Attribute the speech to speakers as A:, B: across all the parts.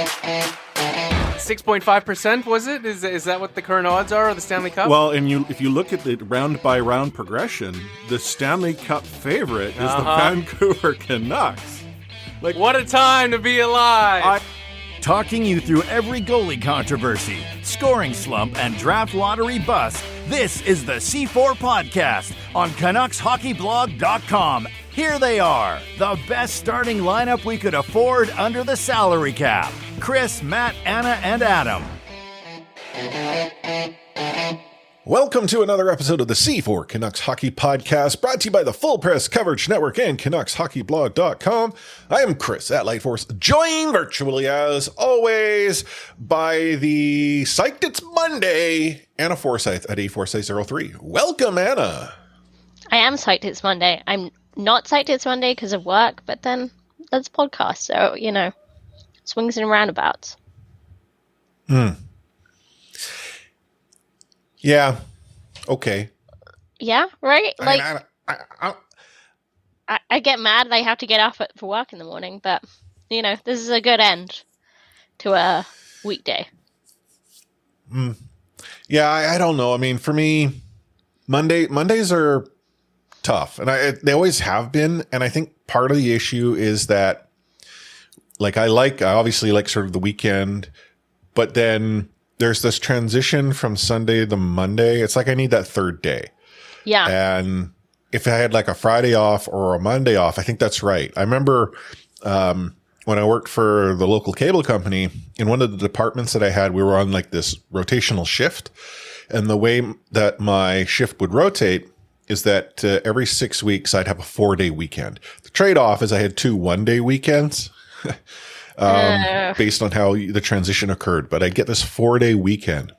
A: 6.5%, was it? Is that what the current odds are of the Stanley Cup?
B: Well, and if you look at the round-by-round progression, the Stanley Cup favorite is the Vancouver Canucks.
A: Like, what a time to be alive!
C: Talking you through every goalie controversy, scoring slump, and draft lottery bust, this is the C4 Podcast on CanucksHockeyBlog.com. Here they are, the best starting lineup we could afford under the salary cap. Chris, Matt, Anna, and Adam.
D: Welcome to another episode of the C4 Canucks Hockey Podcast, brought to you by the Full Press Coverage Network and CanucksHockeyBlog.com. I am Chris at Lightforce, joined virtually as always by the Psyched It's Monday, Anna Forsyth at A4Say03. Welcome, Anna.
E: I am psyched it's Monday. I'm not psyched it's Monday because of work, but then that's a podcast, so, you know, swings and roundabouts.
D: Yeah. Okay.
E: Yeah, right? Like,
D: I
E: I get mad that I have to get up for work in the morning, but, you know, this is a good end to a weekday.
D: Yeah, I don't know. I mean, for me, Mondays are tough, and they always have been. And I think part of the issue is that, like, I obviously like sort of the weekend, but then there's this transition from Sunday to Monday. It's like I need that third day.
E: Yeah.
D: And if I had like a Friday off or a Monday off, I think that's right. I remember when I worked for the local cable company, in one of the departments that I had, we were on like this rotational shift. And the way that my shift would rotate is that every 6 weeks, I'd have a 4-day weekend. The trade-off is I had 2 one-day weekends. Based on how the transition occurred, but I get this 4-day weekend,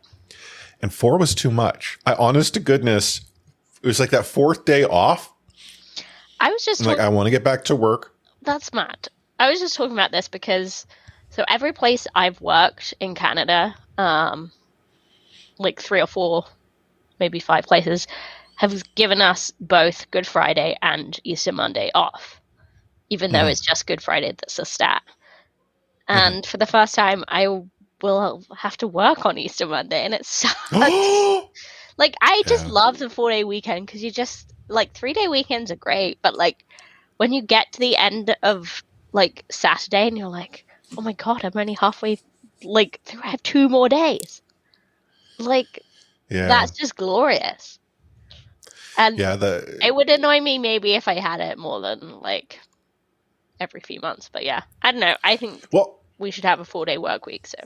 D: and 4 was too much. Honest to goodness, it was like that 4th day off.
E: I was just
D: I want to get back to work.
E: That's mad. I was just talking about this because, so every place I've worked in Canada, like 3 or 4, maybe 5 places, have given us both Good Friday and Easter Monday off, even though it's just Good Friday that's a stat. And for the first time, I will have to work on Easter Monday, and it sucks. Like, I just love the 4-day weekend because you just, like, 3-day weekends are great, but, like, when you get to the end of, like, Saturday and you're like, oh my God, I'm only halfway, like, I have 2 more days. Like, that's just glorious. And it would annoy me maybe if I had it more than, like, every few months, but yeah, I don't know. I think we should have a 4-day work week. So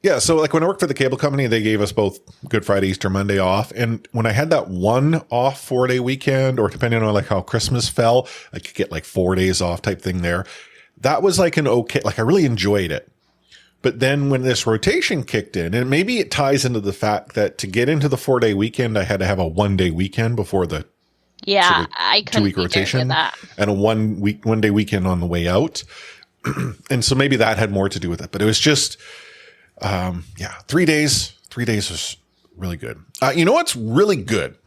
D: yeah, so like when I worked for the cable company, they gave us both Good Friday, Easter Monday off, and when I had that one off 4-day weekend, or depending on like how Christmas fell, I could get like 4 days off type thing there. That was like an okay, like I really enjoyed it. But then when this rotation kicked in, and maybe it ties into the fact that to get into the 4-day weekend, I had to have a 1-day weekend before the
E: I couldn't
D: 2-week rotation
E: with that.
D: and a 1-day weekend on the way out. And so maybe that had more to do with it, but it was just, 3 days. 3 days was really good. You know what's really good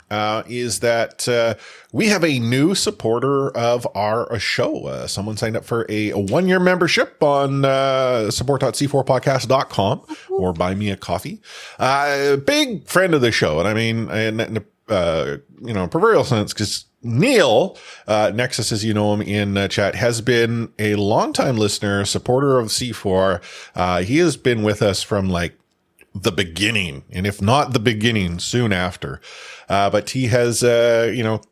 D: is that we have a new supporter of our show. Someone signed up for a 1-year membership on support.c4podcast.com or buy me a coffee. Big friend of the show. And I mean, proverbial sense, because Neil, Nexus, as you know him in chat, has been a longtime listener, supporter of C4. He has been with us from like the beginning, and if not the beginning, soon after. But he has,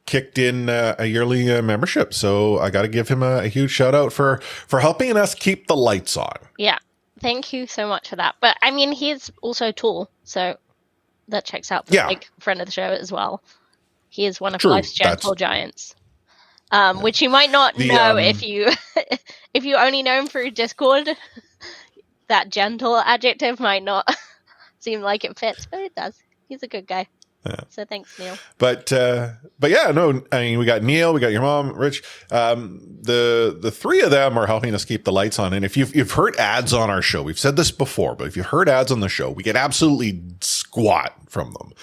D: kicked in a yearly membership. So I got to give him a huge shout out for helping us keep the lights on.
E: Yeah. Thank you so much for that. But I mean, he's also tall, so that checks out for a big friend of the show as well. He is one of life's gentle giants, which you might not know if you only know him through Discord. That gentle adjective might not seem like it fits, but it does. He's a good guy. Yeah. So thanks, Neil.
D: But yeah, no, I mean, we got Neil, we got your mom, Rich. The 3 of them are helping us keep the lights on. And if you've heard ads on our show, we've said this before, but if you've heard ads on the show, we get absolutely squat from them.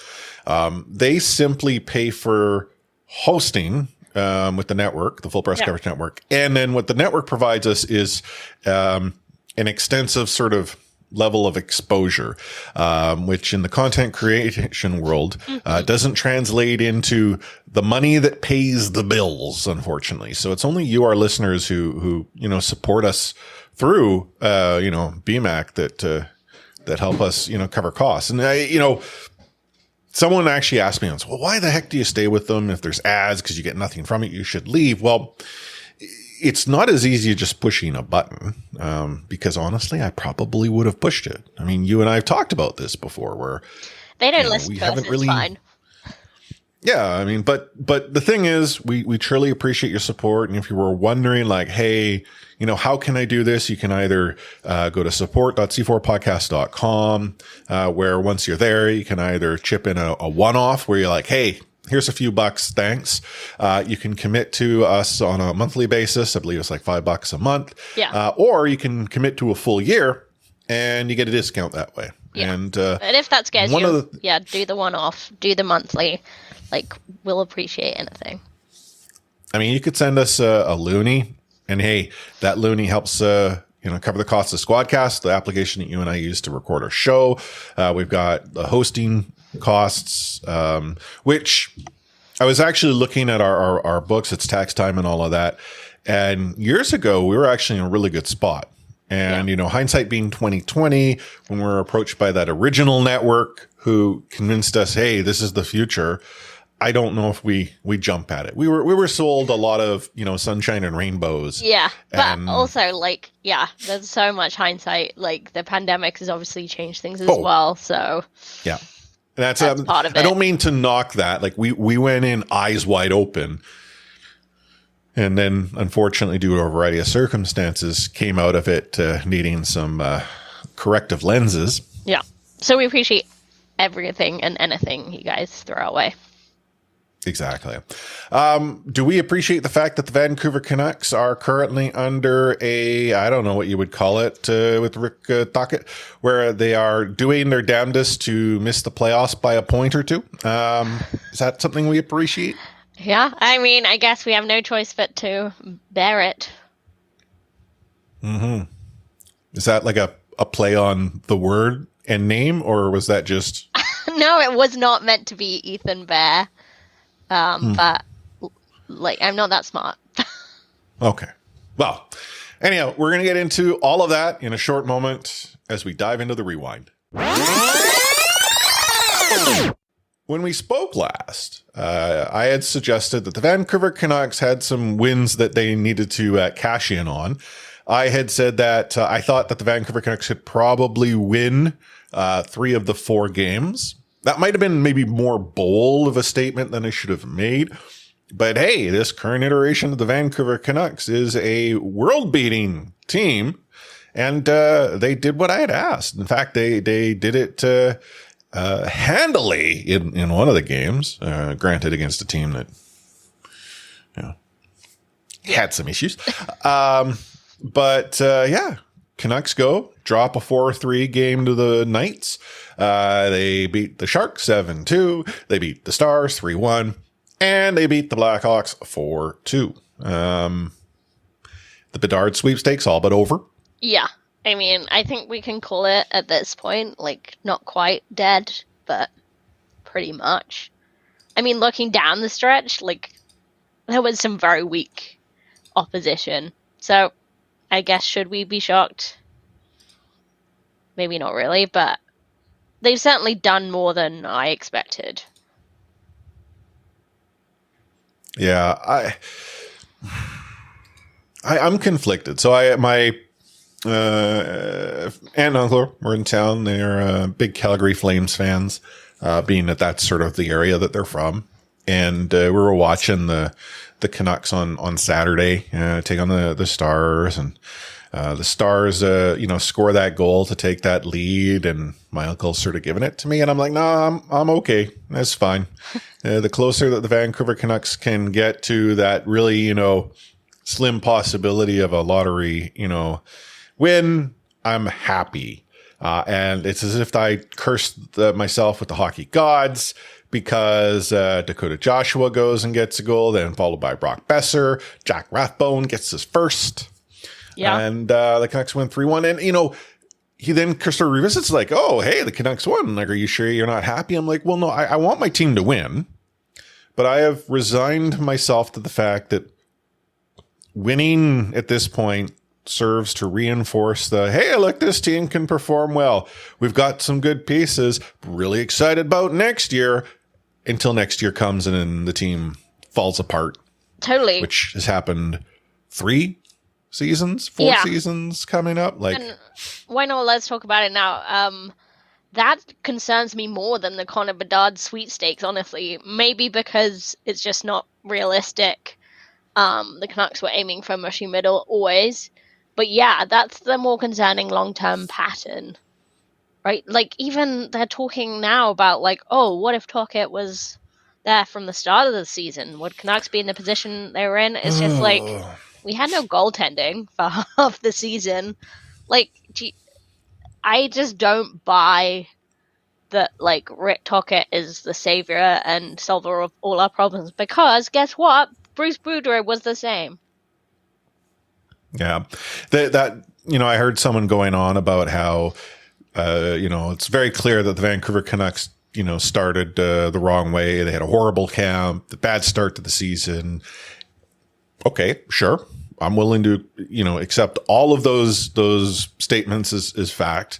D: They simply pay for hosting with the network, the Full Press Coverage Network. And then what the network provides us is an extensive sort of level of exposure, which in the content creation world doesn't translate into the money that pays the bills, unfortunately. So it's only you, our listeners, who support us through BMAC that help us cover costs. And someone actually asked me once, well, why the heck do you stay with them if there's ads? Because you get nothing from it, you should leave. Well, it's not as easy as just pushing a button, because honestly, I probably would have pushed it. I mean, you and I have talked about this before, where
E: they don't listen to us. It's fine.
D: Yeah, I mean, but the thing is, we truly appreciate your support. And if you were wondering, like, hey, how can I do this? You can either go to support.c4podcast.com, where once you're there, you can either chip in a one-off where you're like, hey, here's a few bucks, thanks. You can commit to us on a monthly basis. I believe it's like $5 a month.
E: Yeah.
D: Or you can commit to a full year and you get a discount that way.
E: Yeah.
D: And
E: if that scares you, do the one-off, do the monthly. Like, we'll appreciate anything.
D: I mean, you could send us a loonie, and hey, that loonie helps cover the cost of Squadcast, the application that you and I use to record our show. We've got the hosting costs, which I was actually looking at our books. It's tax time and all of that. And years ago, we were actually in a really good spot. And, hindsight being 2020, when we were approached by that original network who convinced us, hey, this is the future, I don't know if we jump at it. We were sold a lot of, sunshine and rainbows.
E: Yeah. But also, there's so much hindsight. Like, the pandemic has obviously changed things as well. So,
D: yeah. And that's
E: part of it.
D: I don't mean to knock that. Like, we went in eyes wide open. And then, unfortunately, due to a variety of circumstances, came out of it needing some corrective lenses.
E: Yeah. So we appreciate everything and anything you guys throw our way.
D: Exactly. Do we appreciate the fact that the Vancouver Canucks are currently under I don't know what you would call it, with Rick Tocchet, where they are doing their damnedest to miss the playoffs by a point or two? Is that something we appreciate?
E: Yeah. I mean, I guess we have no choice but to bear it.
D: Mm-hmm. Is that like a play on the word and name, or was that just...
E: No, it was not meant to be Ethan Bear. But I'm not that smart.
D: Okay. Well, anyhow, we're going to get into all of that in a short moment as we dive into the rewind. When we spoke last, I had suggested that the Vancouver Canucks had some wins that they needed to cash in on. I had said that I thought that the Vancouver Canucks could probably win 3 of the 4 games. That might have been maybe more bold of a statement than I should have made. But hey, this current iteration of the Vancouver Canucks is a world-beating team. And they did what I had asked. In fact, they did it handily in one of the games, granted against a team that had some issues. But Canucks drop a 4-3 game to the Knights. They beat the Sharks 7-2. They beat the Stars 3-1. And they beat the Blackhawks 4-2. The Bedard sweepstakes all but over.
E: Yeah. I mean, I think we can call it at this point, like, not quite dead, but pretty much. I mean, looking down the stretch, like, there was some very weak opposition. So, I guess, should we be shocked? Maybe not really, but they've certainly done more than I expected.
D: Yeah, I'm conflicted. So my aunt and uncle were in town. They're big Calgary Flames fans, being that that's sort of the area that they're from. And we were watching the Canucks on Saturday take on the Stars, and the Stars score that goal to take that lead, and my uncle's sort of giving it to me, and I'm like, no, I'm okay, that's fine. The closer that the Vancouver Canucks can get to that really slim possibility of a lottery win, I'm happy. And it's as if I cursed myself with the hockey gods, because Dakota Joshua goes and gets a goal, then followed by Brock Besser. Jack Rathbone gets his first.
E: Yeah.
D: And the Canucks win 3-1. And, he then sort of revisits like, oh, hey, the Canucks won. Like, are you sure you're not happy? I'm like, well, no, I want my team to win. But I have resigned myself to the fact that winning at this point serves to reinforce hey, look, this team can perform well. We've got some good pieces. Really excited about next year until next year comes and then the team falls apart.
E: Totally.
D: Which has happened 4 seasons coming up. Like,
E: and why not? Let's talk about it now. That concerns me more than the Connor Bedard sweepstakes, honestly. Maybe because it's just not realistic. The Canucks were aiming for mushy middle always. But yeah, that's the more concerning long-term pattern, right? Like, even they're talking now about, like, oh, what if Tocchet was there from the start of the season? Would Canucks be in the position they were in? It's just like, we had no goaltending for half the season. Like, I just don't buy that, like, Rick Tocchet is the savior and solver of all our problems. Because, guess what? Bruce Boudreau was the same.
D: Yeah, that I heard someone going on about how, it's very clear that the Vancouver Canucks, started the wrong way. They had a horrible camp, the bad start to the season. Okay, sure. I'm willing to, accept all of those statements as fact.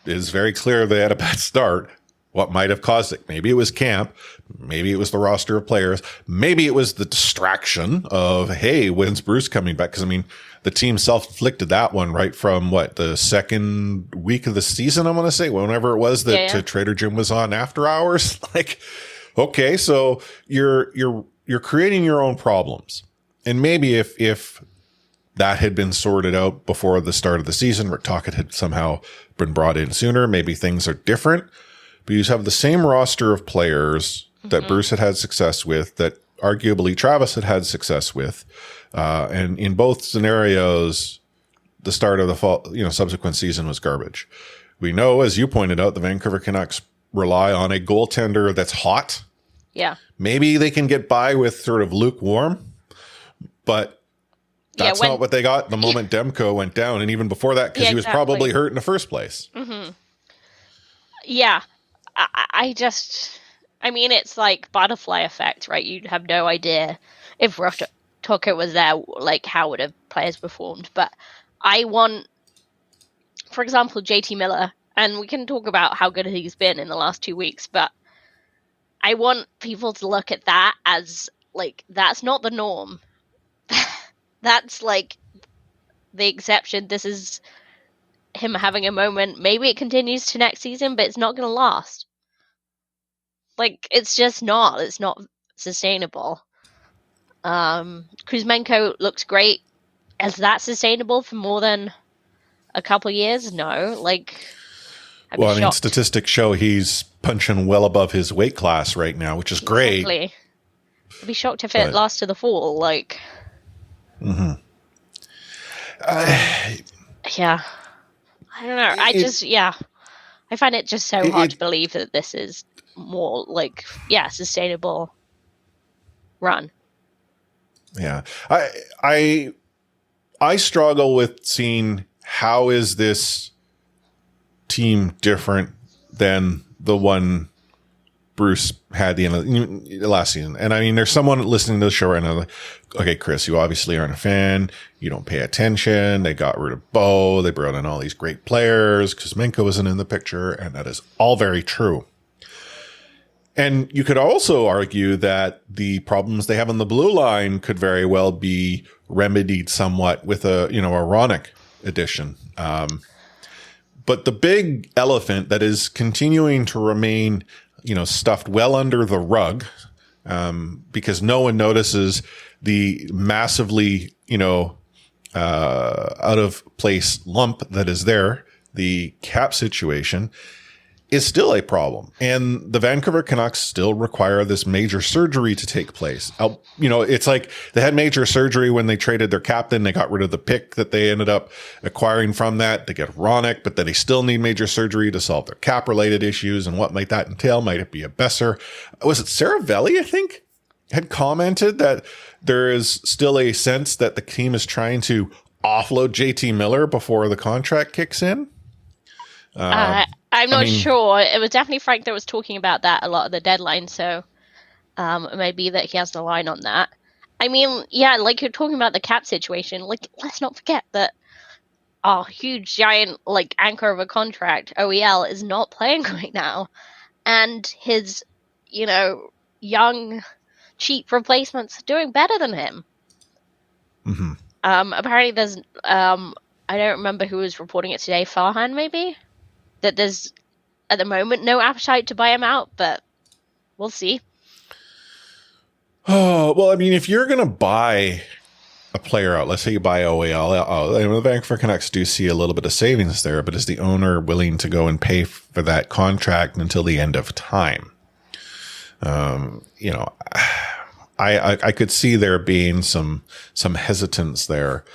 D: It is very clear they had a bad start. What might have caused it? Maybe it was camp. Maybe it was the roster of players. Maybe it was the distraction of, hey, when's Bruce coming back? Because, the team self-inflicted that one right from, the second week of the season, I want to say, whenever it was that Trader Jim was on after hours. Like, okay, so you're creating your own problems. And maybe if that had been sorted out before the start of the season, Rick Tocchet had somehow been brought in sooner, maybe things are different. But you have the same roster of players that Bruce had success with, that arguably Travis had success with. And in both scenarios, the start of the fall, subsequent season was garbage. We know, as you pointed out, the Vancouver Canucks rely on a goaltender that's hot.
E: Yeah.
D: Maybe they can get by with sort of lukewarm, but that's not what they got the moment Demko went down. And even before that, because he was probably hurt in the first place.
E: Mm-hmm. Yeah. It's like butterfly effect, right? You'd have no idea if Tocchet was there, like, how would have players performed. But I want, for example, JT Miller, and we can talk about how good he's been in the last 2 weeks, but I want people to look at that as, like, that's not the norm. That's, like, the exception. This is him having a moment. Maybe it continues to next season, but it's not going to last. Like, it's just not. It's not sustainable. Kuzmenko looks great. Is that sustainable for more than a couple years? No. Like,
D: statistics show he's punching well above his weight class right now, which is great.
E: Exactly. I'd be shocked if it lasts to the fall. Like,
D: yeah.
E: I don't know. I find it just so hard to believe that this is more like, sustainable run.
D: Yeah. I struggle with seeing how is this team different than the one Bruce had the end of last season. And there's someone listening to the show right now like, okay, Chris, you obviously aren't a fan. You don't pay attention. They got rid of Bo. They brought in all these great players. Kuzmenko wasn't in the picture. And that is all very true. And you could also argue that the problems they have on the blue line could very well be remedied somewhat with a Ronick addition. But the big elephant that is continuing to remain, stuffed well under the rug, because no one notices the massively, out of place lump that is there, the cap situation, is still a problem. And the Vancouver Canucks still require this major surgery to take place. It's like they had major surgery when they traded their captain. They got rid of the pick that they ended up acquiring from that to get Ronick, but then they still need major surgery to solve their cap related issues. And what might that entail? Might it be a Besser? Was it Saravelli, I think, had commented that there is still a sense that the team is trying to offload JT Miller before the contract kicks in?
E: I'm not sure. It was definitely Frank that was talking about that a lot of the deadline, so it may be that he has the line on that. I mean, yeah, like you're talking about the cap situation, like let's not forget that our huge giant like anchor of a contract, OEL, is not playing right now. And his, young, cheap replacements are doing better than him.
D: Mm-hmm.
E: Apparently there's I don't remember who was reporting it today, Farhan maybe? That there's at the moment no appetite to buy him out, but we'll see.
D: Oh, well, I mean, if you're going to buy a player out, let's say you buy OEL, the Vancouver Canucks do see a little bit of savings there, but is the owner willing to go and pay for that contract until the end of time? I could see there being some hesitance there.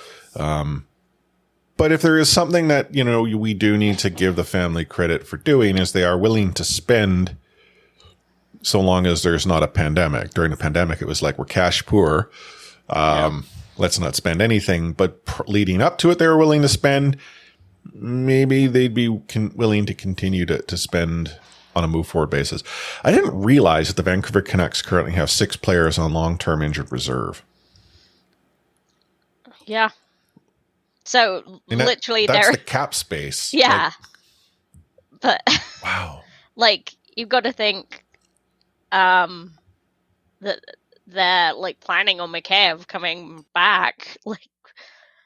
D: But if there is something that, we do need to give the family credit for doing is they are willing to spend so long as there's not a pandemic. During the pandemic, it was like, we're cash poor. Let's not spend anything. But leading up to it, they were willing to spend. Maybe they'd be willing to continue to spend on a move forward basis. I didn't realize that the Vancouver Canucks currently have 6 players on long-term injured reserve.
E: Yeah. So literally
D: that's
E: they're
D: the cap space.
E: Yeah. But
D: wow.
E: Like you've got to think that they're like planning on Mikheyev coming back. Like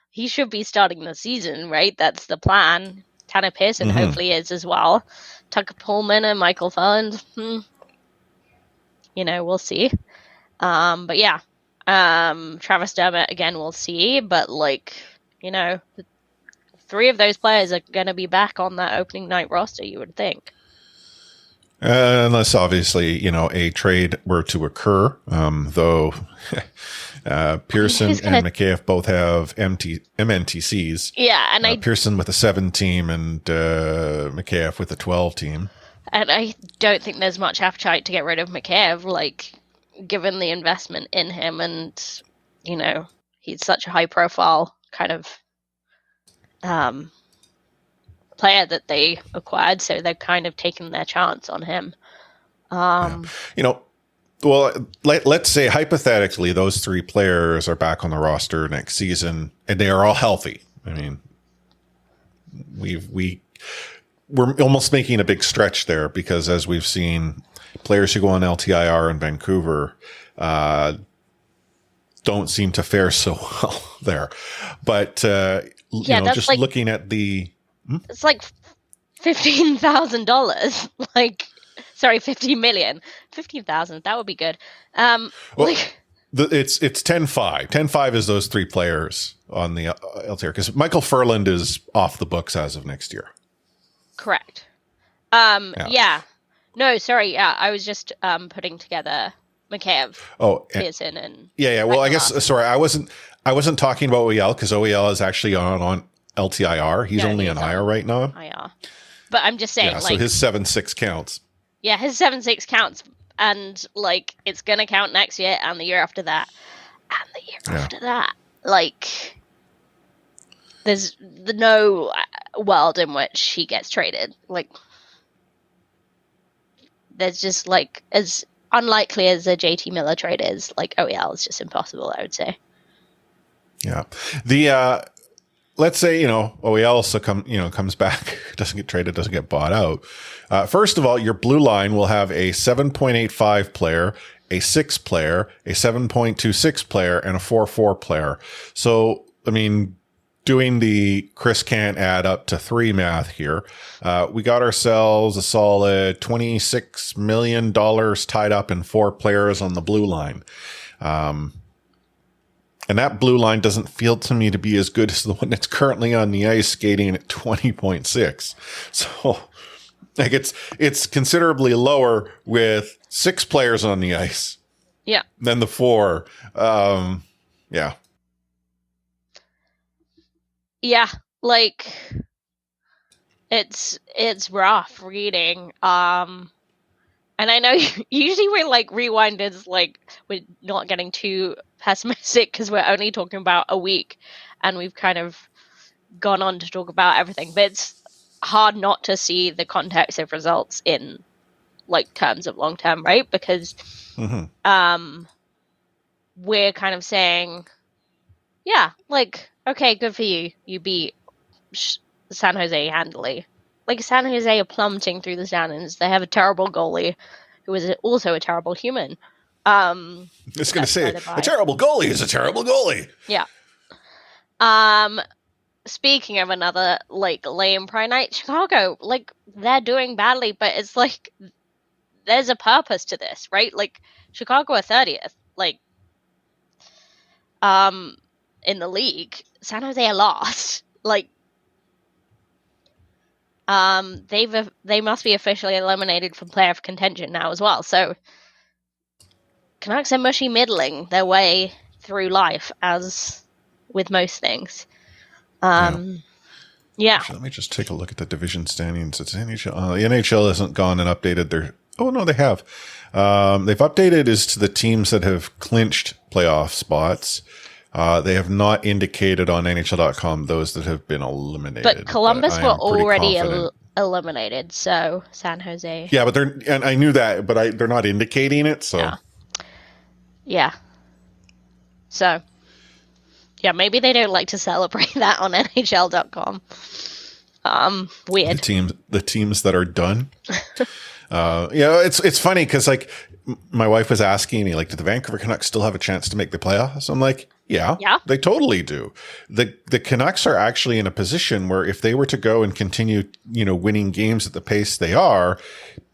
E: he should be starting the season, right? That's the plan. Tanner Pearson hopefully is as well. Tucker Pullman and Michael Furland. We'll see. But yeah. Travis Dermott again, we'll see. But like, 3 of those players are going to be back on that opening night roster, you would think.
D: Unless obviously, a trade were to occur, though Pearson and Mikheyev both have MNTCs.
E: Yeah, and
D: Pearson with a 7 team and Mikheyev with a 12 team.
E: And I don't think there's much appetite to get rid of Mikheyev, like, given the investment in him and, he's such a high-profile kind of player that they acquired, so they're kind of taking their chance on him.
D: Well, let's say hypothetically those 3 players are back on the roster next season and they are all healthy. I mean, we're almost making a big stretch there because as we've seen, players who go on LTIR in Vancouver don't seem to fare so well there. But just like, looking at the
E: it's like $15,000. Like, sorry, 15 million. 15,000. That would be good.
D: It's 10-5. 10-5 is those 3 players on the LTR because Michael Furland is off the books as of next year.
E: Correct. Yeah. No, sorry. Yeah, I was just putting together Mikheyev, Pearson, and
D: yeah. Well, I guess sorry, I wasn't talking about OEL because OEL is actually on LTIR. He's only on IR right now.
E: IR. But I'm just saying,
D: so his 7-6 counts.
E: Yeah, his 7-6 counts, and like it's gonna count next year and the year after that, and the year after that. Like, there's no world in which he gets traded. Like, there's just like as unlikely as a JT Miller trade is. Like OEL is just impossible, I would say. Yeah.
D: Let's say, OEL also comes back, doesn't get traded, doesn't get bought out. First of all, your blue line will have a 7.85 player, a 6 player, a 7.26 player, and a 4.4 player. So, I mean, doing the Chris can't add up to 3 math here. We got ourselves a solid $26 million tied up in 4 players on the blue line. And that blue line doesn't feel to me to be as good as the one that's currently on the ice skating at 20.6. So like it's considerably lower with 6 players on the ice.
E: Yeah.
D: Than the 4. Yeah.
E: Yeah. Like it's rough reading. And I know usually we're like rewinders, like we're not getting too pessimistic because we're only talking about a week. and we've kind of gone on to talk about everything, but it's hard not to see the context of results in like terms of long term, right? Because we're kind of saying, yeah, like, okay, good for you. You beat San Jose handily. Like, San Jose are plummeting through the standings. They have a terrible goalie who is also a terrible human.
D: It's going to say, a terrible goalie is a terrible goalie.
E: Yeah. Speaking of another, like, lame Pride Night, Chicago, like, they're doing badly, but it's like, there's a purpose to this, right? Like, Chicago are 30th, like, in the league. San Jose are last. Like, they must be officially eliminated from playoff contention now as well. So Canucks are mushy middling their way through life, as with most things. Yeah.
D: Actually, let me just take a look at the division standings. It's NHL. The NHL hasn't gone and updated their. Oh no, they have. They've updated as to the teams that have clinched playoff spots. They have not indicated on NHL.com those that have been eliminated.
E: But Columbus were already eliminated, so San Jose.
D: Yeah, but and I knew that, but they're not indicating it, so.
E: Yeah. So, yeah, maybe they don't like to celebrate that on NHL.com. Weird.
D: The teams that are done. It's funny because, like, my wife was asking me, like, do the Vancouver Canucks still have a chance to make the playoffs? I'm like, yeah, they totally do. The Canucks are actually in a position where if they were to go and continue, winning games at the pace they are,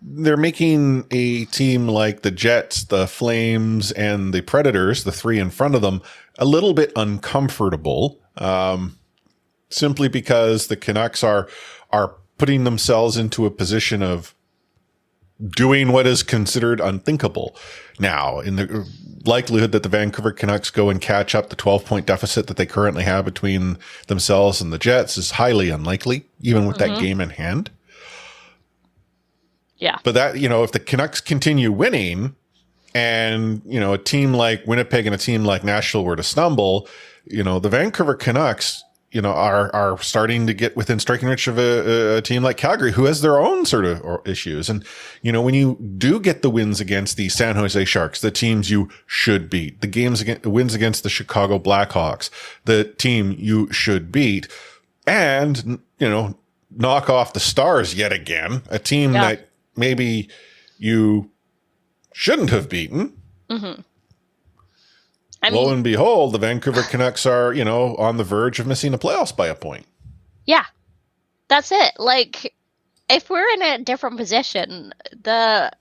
D: they're making a team like the Jets, the Flames, and the Predators, the three in front of them, a little bit uncomfortable, simply because the Canucks are putting themselves into a position of doing what is considered unthinkable. Now, in the likelihood that the Vancouver Canucks go and catch up the 12-point deficit that they currently have between themselves and the Jets is highly unlikely, even with that game in hand.
E: Yeah.
D: But that, if the Canucks continue winning and, a team like Winnipeg and a team like Nashville were to stumble, the Vancouver Canucks, are starting to get within striking range of a team like Calgary, who has their own sort of issues. And, when you do get the wins against the San Jose Sharks, the teams you should beat, the wins against the Chicago Blackhawks, the team you should beat, and, knock off the Stars yet again, a team that maybe you shouldn't have beaten. Mm-hmm. Lo and behold, the Vancouver Canucks are, on the verge of missing the playoffs by a point.
E: Yeah, that's it. Like, if we're in a different position, where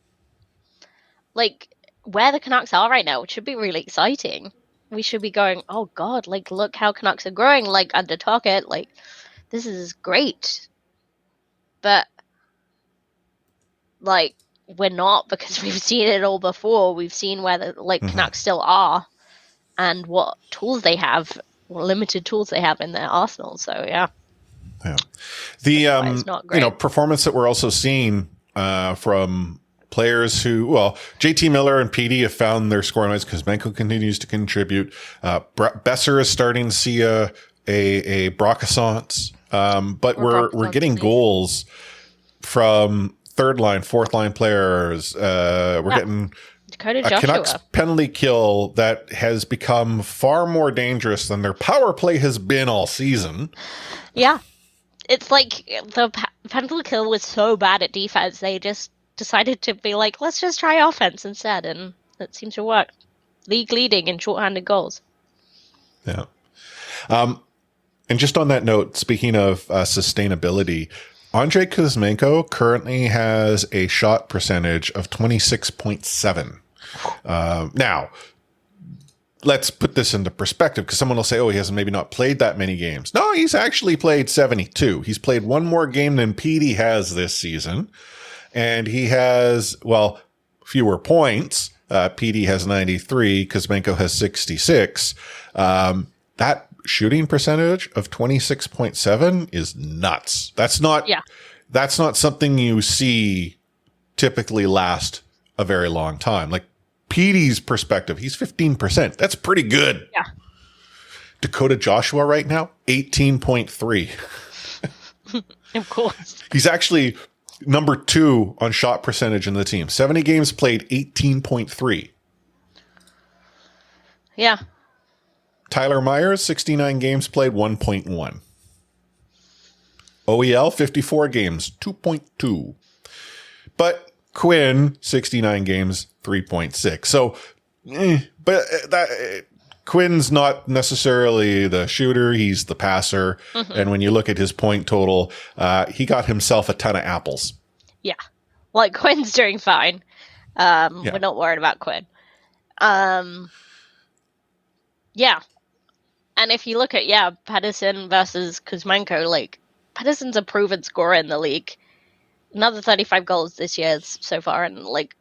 E: the Canucks are right now, it should be really exciting. We should be going, oh God, like, look how Canucks are growing, like, under Tocchet, like, this is great. But, like, we're not, because we've seen it all before. We've seen where the, Canucks still are. And what tools they have, what limited tools they have in their arsenal. So, yeah.
D: The, performance that we're also seeing from players who, JT Miller and PD have found their scoring lines because Kuzmenko continues to contribute. Besser is starting to see a Brocassance. But we're getting goals from third line, fourth line players. We're getting a Canucks penalty kill that has become far more dangerous than their power play has been all season.
E: Yeah. It's like the penalty kill was so bad at defense, they just decided to be like, let's just try offense instead, and it seems to work. League leading in shorthanded goals.
D: Yeah. And just on that note, speaking of sustainability, Andrei Kuzmenko currently has a shot percentage of 26.7. Now, let's put this into perspective, because someone will say, he hasn't maybe not played that many games. No, he's actually played 72. He's played one more game than Petey has this season. And he has, fewer points. Petey has 93. Kuzmenko has 66. That shooting percentage of 26.7 is nuts. That's not something you see typically last a very long time. Like Petey's perspective, he's 15%. That's pretty good.
E: Yeah.
D: Dakota Joshua right now, 18.3.
E: Of course.
D: He's actually number 2 on shot percentage in the team. 70 games played, 18.3.
E: Yeah.
D: Tyler Myers, 69 games played, 1.1. OEL, 54 games, 2.2. But Quinn, 69 games, 3.6. So, Quinn's not necessarily the shooter. He's the passer. Mm-hmm. And when you look at his point total, he got himself a ton of apples.
E: Yeah. Like, Quinn's doing fine. We're not worried about Quinn. Yeah. And if you look at, Pedersen versus Kuzmenko, like, Pedersen's a proven scorer in the league. Another 35 goals this year so far. And, like,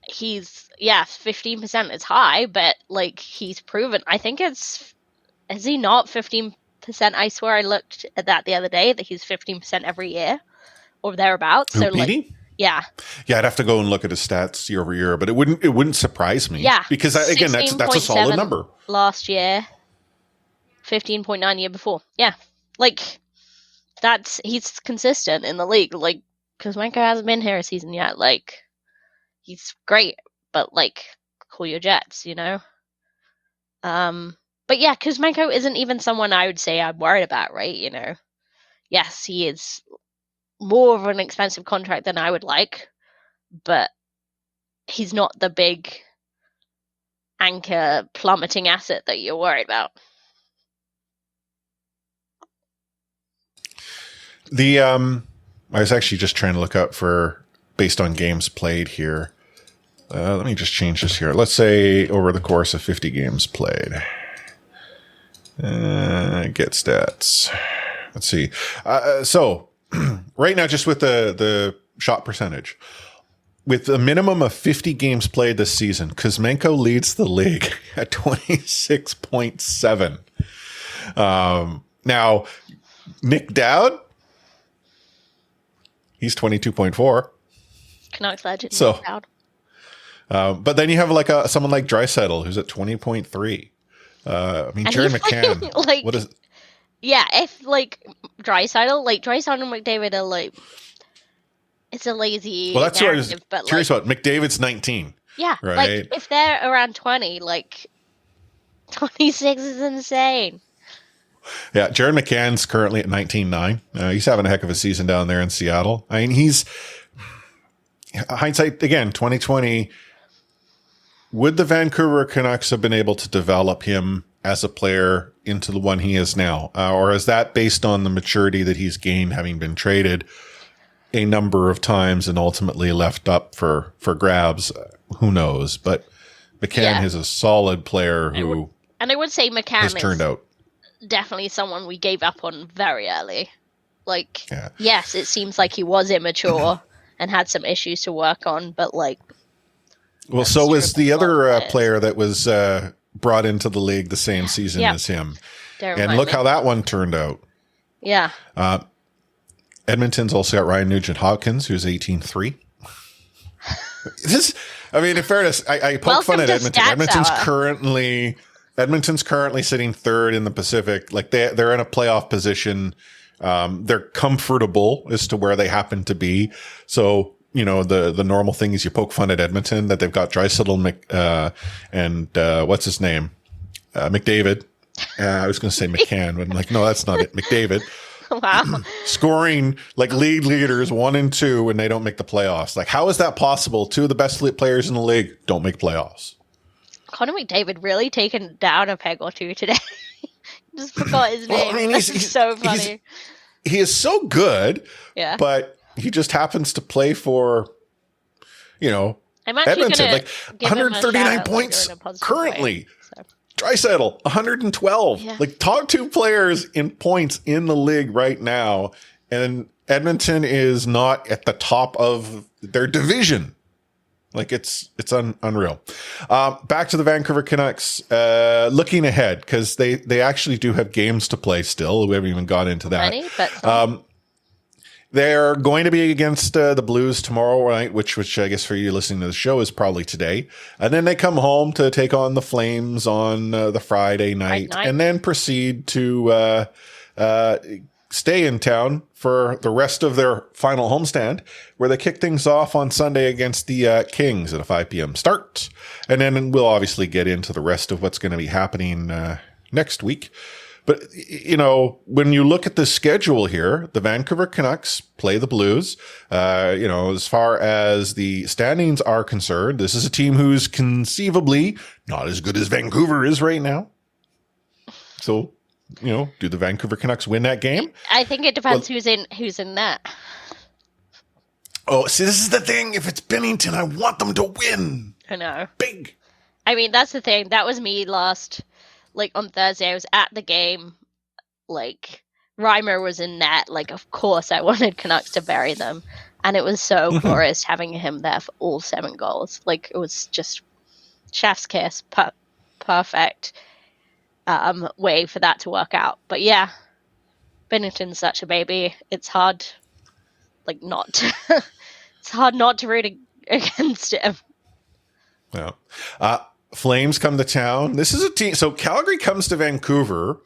E: he's, 15% is high, but, like, he's proven. I think is he not 15%? I swear I looked at that the other day, that he's 15% every year or thereabouts. So, like, yeah, I'd
D: have to go and look at his stats year over year, but it wouldn't surprise me. Yeah, because again, that's a solid number.
E: Last year, 15.9 year before. Yeah, like he's consistent in the league. Like, Kuzmenko hasn't been here a season yet. Like, he's great, but like, cool your jets, you know. But yeah, Kuzmenko isn't even someone I would say I'm worried about, right? You know, yes, he is more of an expensive contract than I would like, but he's not the big anchor plummeting asset that you're worried about.
D: I was actually just trying to look up for based on games played here. Let me just change this here. Let's say over the course of 50 games played. Get stats. Let's see. So right now, just with the shot percentage, with a minimum of 50 games played this season, Kuzmenko leads the league at 26.7. Now, Nick Dowd, he's 22.4.
E: Canucks legend.
D: So,
E: Nick Dowd.
D: But then you have like someone like Draisaitl, who's at 20.3. I mean, Jared McCann.
E: Like,
D: what is?
E: Yeah, if like Draisaitl and McDavid are like, it's a lazy. Well, that's what I was
D: curious about. McDavid's 19.
E: Yeah,
D: right.
E: Like, if they're around 20, like 26 is insane.
D: Yeah, Jared McCann's currently at 19.9. He's having a heck of a season down there in Seattle. I mean, he's hindsight again, 2020. Would the Vancouver Canucks have been able to develop him as a player into the one he is now? Or is that based on the maturity that he's gained, having been traded a number of times and ultimately left up for grabs? Who knows? But McCann is a solid player who
E: I would say McCann
D: has turned out.
E: Definitely someone we gave up on very early. Like, yes, it seems like he was immature and had some issues to work on, but like,
D: well, so was the other player that was brought into the league the same season as him. And look how that one turned out.
E: Yeah.
D: Edmonton's also got Ryan Nugent-Hopkins, who's 18.3. I mean, in fairness, I poke fun at Edmonton. Edmonton's currently sitting third in the Pacific. Like, they're in a playoff position. They're comfortable as to where they happen to be. So, you know, the normal thing is you poke fun at Edmonton that they've got Draisaitl and what's his name? McDavid. I was going to say McCann, but I'm like, no, that's not it. McDavid.
E: Wow.
D: Scoring like league leaders 1 and 2 when they don't make the playoffs. Like, how is that possible? 2 of the best players in the league don't make playoffs.
E: Connor McDavid really taken down a peg or two today. Just forgot his name. Well, I mean, he's so funny.
D: He is so good.
E: Yeah.
D: But he just happens to play for, you know, Edmonton. Like 139 points currently. Draisaitl, 112. Yeah. Like, top 2 players in points in the league right now. And Edmonton is not at the top of their division. Like, it's unreal. Back to the Vancouver Canucks, looking ahead, because they actually do have games to play still. We haven't even got into that. They're going to be against the Blues tomorrow night, which I guess for you listening to the show is probably today. And then they come home to take on the Flames on the Friday night, and then proceed to stay in town for the rest of their final homestand, where they kick things off on Sunday against the Kings at a 5 p.m. start. And then we'll obviously get into the rest of what's going to be happening next week. But, you know, when you look at the schedule here, the Vancouver Canucks play the Blues. You know, as far as the standings are concerned, this is a team who's conceivably not as good as Vancouver is right now. So, you know, do the Vancouver Canucks win that game?
E: I think it depends who's in that.
D: Oh, see, this is the thing. If it's Bennington, I want them to win.
E: I know.
D: Big.
E: I mean, that's the thing. That was me on Thursday. I was at the game. Reimer was in net. Of course, I wanted Canucks to bury them. And it was so glorious having him there for all 7 goals. It was just chef's kiss. Perfect way for that to work out. But yeah, Bennington's such a baby. It's hard, not to, it's hard not to root against him.
D: Yeah. Flames come to town. This is a team. So Calgary comes to Vancouver,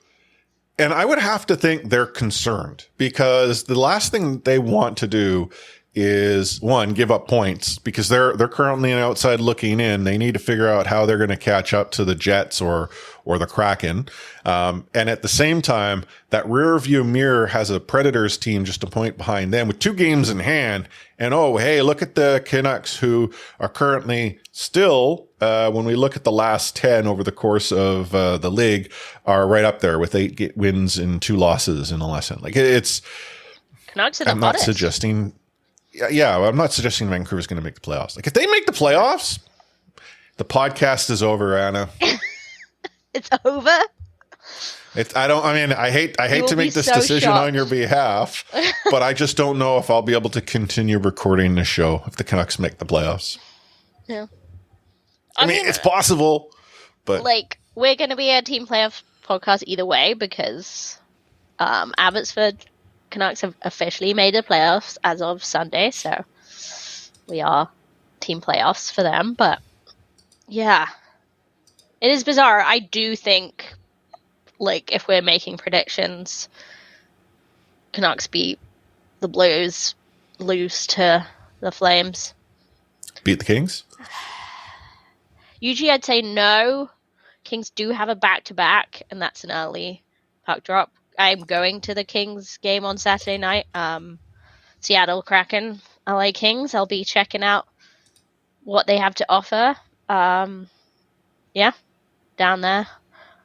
D: and I would have to think they're concerned, because the last thing they want to do is, one, give up points, because they're currently an outside looking in. They need to figure out how they're going to catch up to the Jets or the Kraken. And at the same time, that rear view mirror has a Predators team just a point behind them with 2 games in hand. And oh, hey, look at the Canucks, who are currently still, when we look at the last 10 over the course of the league, are right up there with 8 wins and 2 losses in the last 10. It's
E: Canucks are the
D: I'm
E: hottest.
D: not suggesting. Yeah, I'm not suggesting Vancouver's going to make the playoffs. If they make the playoffs, the podcast is over, Anna.
E: It's over?
D: I hate to make this decision on your behalf, but I just don't know if I'll be able to continue recording the show if the Canucks make the playoffs.
E: Yeah.
D: I mean, it's possible, but
E: we're going to be a team playoff podcast either way, because Abbotsford Canucks have officially made the playoffs as of Sunday, so we are team playoffs for them. But yeah, it is bizarre. I do think, if we're making predictions, Canucks beat the Blues, lose to the Flames.
D: Beat the Kings?
E: Usually I'd say no. Kings do have a back-to-back, and that's an early puck drop. I'm going to the Kings game on Saturday night. Seattle Kraken, LA Kings. I'll be checking out what they have to offer. Yeah, down there,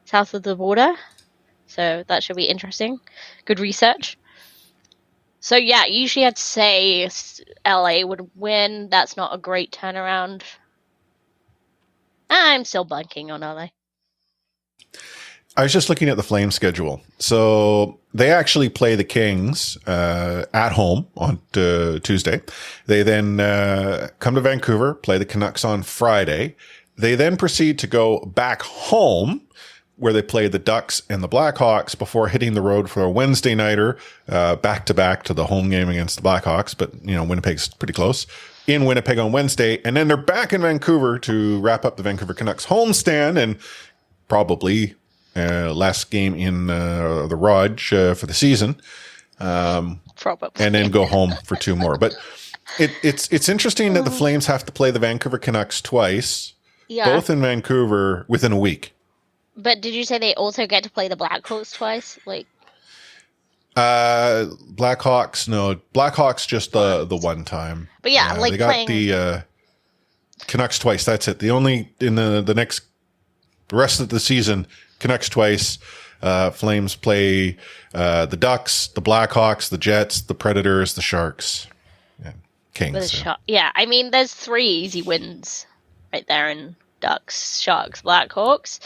E: south of the border. So that should be interesting. Good research. So yeah, usually I'd say LA would win. That's not a great turnaround. I'm still banking on LA.
D: I was just looking at the Flames schedule. So they actually play the Kings at home on Tuesday. They then come to Vancouver, play the Canucks on Friday. They then proceed to go back home, where they play the Ducks and the Blackhawks, before hitting the road for a Wednesday nighter, back-to-back to the home game against the Blackhawks. But, Winnipeg's pretty close. In Winnipeg on Wednesday. And then they're back in Vancouver to wrap up the Vancouver Canucks homestand, and probably last game in the Raj for the season.
E: Probably.
D: And then go home for 2 more. But it's interesting that the Flames have to play the Vancouver Canucks twice, both in Vancouver, within a week.
E: But did you say they also get to play the Blackhawks twice?
D: Blackhawks, no. Blackhawks just the one time.
E: But yeah,
D: they got
E: playing
D: the Canucks twice. That's it. The only in the rest of the season, Canucks twice. Flames play the Ducks, the Blackhawks, the Jets, the Predators, the Sharks, and Kings.
E: Yeah, I mean, there's 3 easy wins right there in Ducks, Sharks, Blackhawks.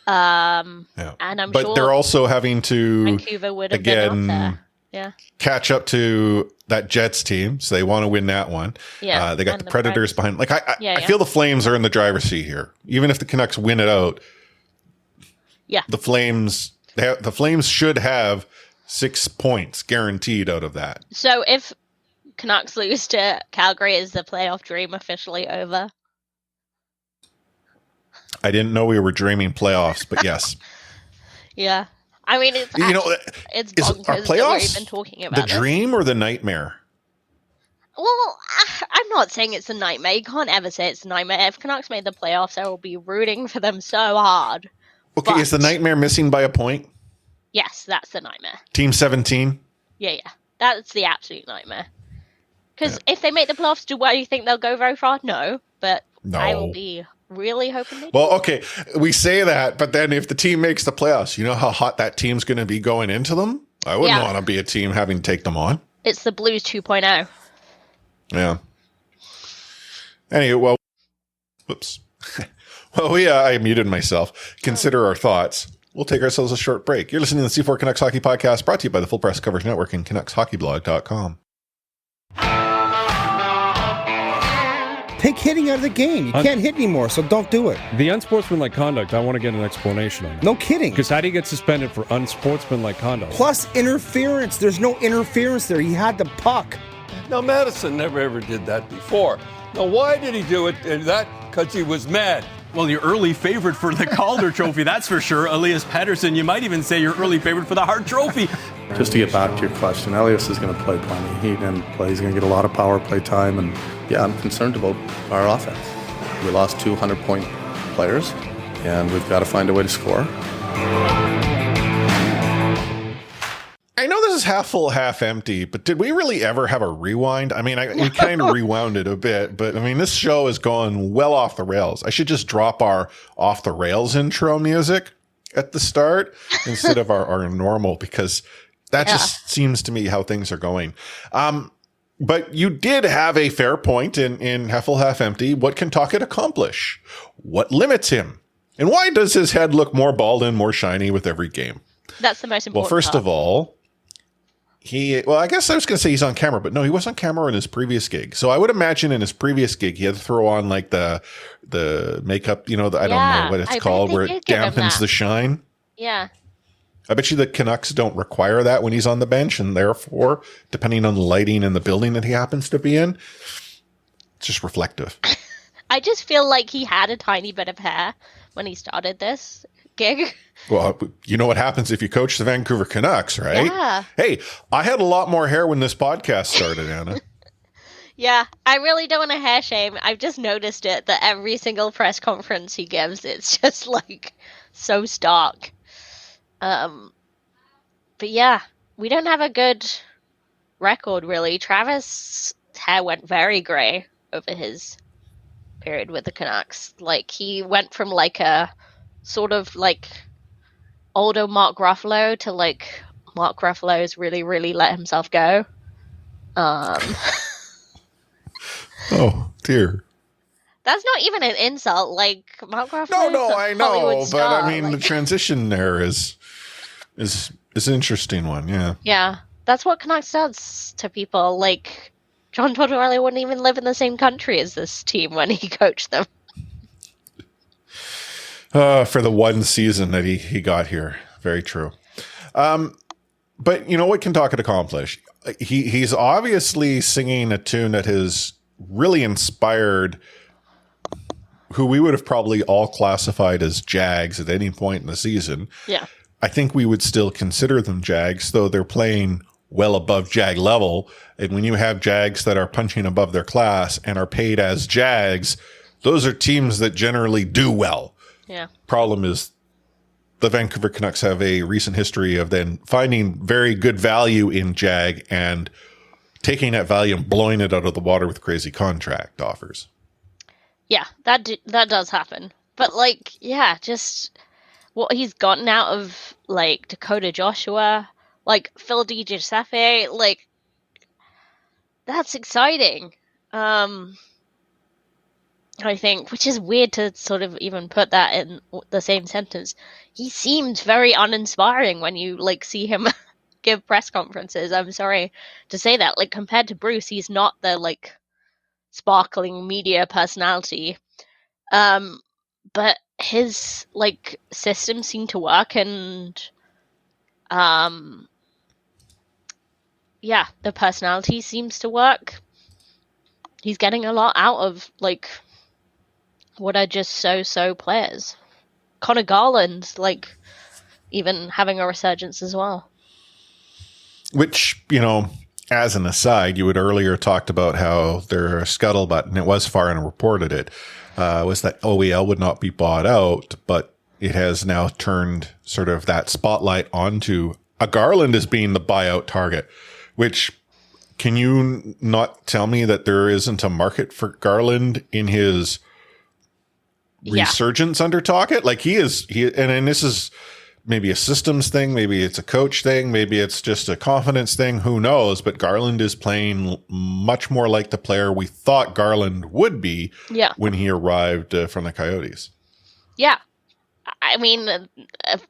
E: And I'm sure
D: they're also having to
E: Vancouver would have been up there.
D: catch up to that Jets team, so they want to win that one.
E: Yeah,
D: they got the Predators behind. I feel the Flames are in the driver's seat here, even if the Canucks win it out.
E: Yeah,
D: the Flames should have 6 points guaranteed out of that.
E: So if Canucks lose to Calgary, is the playoff dream officially over?
D: I didn't know we were dreaming playoffs, but yes.
E: Yeah. I mean, it's
D: are
E: bonkers that we're
D: playoffs
E: even talking
D: the
E: about this.
D: dream or the nightmare?
E: Well, I'm not saying it's a nightmare. You can't ever say it's a nightmare. If Canucks made the playoffs, I will be rooting for them so hard.
D: Okay, is the nightmare missing by a point?
E: Yes, that's the nightmare.
D: Team 17?
E: Yeah. That's the absolute nightmare. Because if they make the playoffs, do you think they'll go very far? No, but
D: No.
E: I will be really hoping they do.
D: Well, okay, we say that, but then if the team makes the playoffs, you know how hot that team's going to be going into them? I wouldn't want to be a team having to take them on.
E: It's the Blues 2.0.
D: Yeah. Anyway, well, whoops. Well, I muted myself. Consider our thoughts. We'll take ourselves a short break. You're listening to the C4 Canucks Hockey Podcast, brought to you by the Full Press Coverage Network and CanucksHockeyBlog.com.
F: Take hitting out of the game. You can't hit anymore, so don't do it.
G: The unsportsmanlike conduct, I want to get an explanation on it.
F: No kidding.
G: Because how do you get suspended for unsportsmanlike conduct?
F: Plus interference. There's no interference there. He had the puck.
H: Now, Madison never ever did that before. Now, why did he do it? And that because he was mad.
I: Well, your early favorite for the Calder Trophy, that's for sure. Elias Pettersson, you might even say your early favorite for the Hart Trophy.
J: Just to get back to your question, Elias is going to play plenty. He didn't play. He's going to get a lot of power play time. And, yeah, I'm concerned about our offense. We lost 200-point players, and we've got to find a way to score.
D: I know this is half full, half empty, but did we really ever have a rewind? I mean, we kind of rewound it a bit, but I mean, this show is going well off the rails. I should just drop our off the rails intro music at the start instead of our normal, because that just seems to me how things are going. But you did have a fair point in half full, half empty. What can Tocchet accomplish? What limits him? And why does his head look more bald and more shiny with every game?
E: That's the most important
D: Well, first of all, I guess I was going to say he's on camera, but no, he was on camera in his previous gig. So I would imagine in his previous gig, he had to throw on like the makeup, I don't know what it's called, where it dampens the shine.
E: Yeah.
D: I bet you the Canucks don't require that when he's on the bench, and therefore, depending on the lighting in the building that he happens to be in, it's just reflective.
E: I just feel like he had a tiny bit of hair when he started this gig.
D: Well, you know what happens if you coach the Vancouver Canucks, right?
E: Yeah.
D: Hey, I had a lot more hair when this podcast started, Anna.
E: Yeah, I really don't want to hair shame. I've just noticed it, that every single press conference he gives, it's just like so stark. But yeah, we don't have a good record, really. Travis' hair went very grey over his period with the Canucks. Like, he went from like a sort of like older Mark Ruffalo to like Mark Ruffalo's really, really let himself go.
D: Oh, dear.
E: That's not even an insult. Like, Mark Ruffalo.
D: No, I know, but I mean, the transition there is an interesting one. Yeah.
E: Yeah, that's what Canucks does to people. Like, John Tortorella wouldn't even live in the same country as this team when he coached them.
D: For the one season that he got here. Very true. But you know what can Tocchet accomplish? He's obviously singing a tune that has really inspired who we would have probably all classified as Jags at any point in the season.
E: Yeah.
D: I think we would still consider them Jags, though they're playing well above Jag level. And when you have Jags that are punching above their class and are paid as Jags, those are teams that generally do well.
E: Yeah.
D: Problem is the Vancouver Canucks have a recent history of then finding very good value in Jag and taking that value and blowing it out of the water with crazy contract offers.
E: Yeah, that does happen. But, like, yeah, just what he's gotten out of, like, Dakota Joshua, like, Phil DiGiuseppe, like, that's exciting. I think, which is weird to sort of even put that in the same sentence. He seemed very uninspiring when you, like, see him give press conferences. I'm sorry to say that. Like, compared to Bruce, he's not the, like, sparkling media personality. But his, like, system seemed to work, and yeah, the personality seems to work. He's getting a lot out of, like, what are just so players. Connor Garland, like, even having a resurgence as well.
D: Which, as an aside, you had earlier talked about how their scuttlebutt, and it was far and reported it, was that OEL would not be bought out, but it has now turned sort of that spotlight onto a Garland as being the buyout target, which can you not tell me that there isn't a market for Garland in his resurgence under Tocchet? Like and this is maybe a systems thing, maybe it's a coach thing, maybe it's just a confidence thing, who knows? But Garland is playing much more like the player we thought Garland would be when he arrived from the Coyotes.
E: Yeah. I mean, a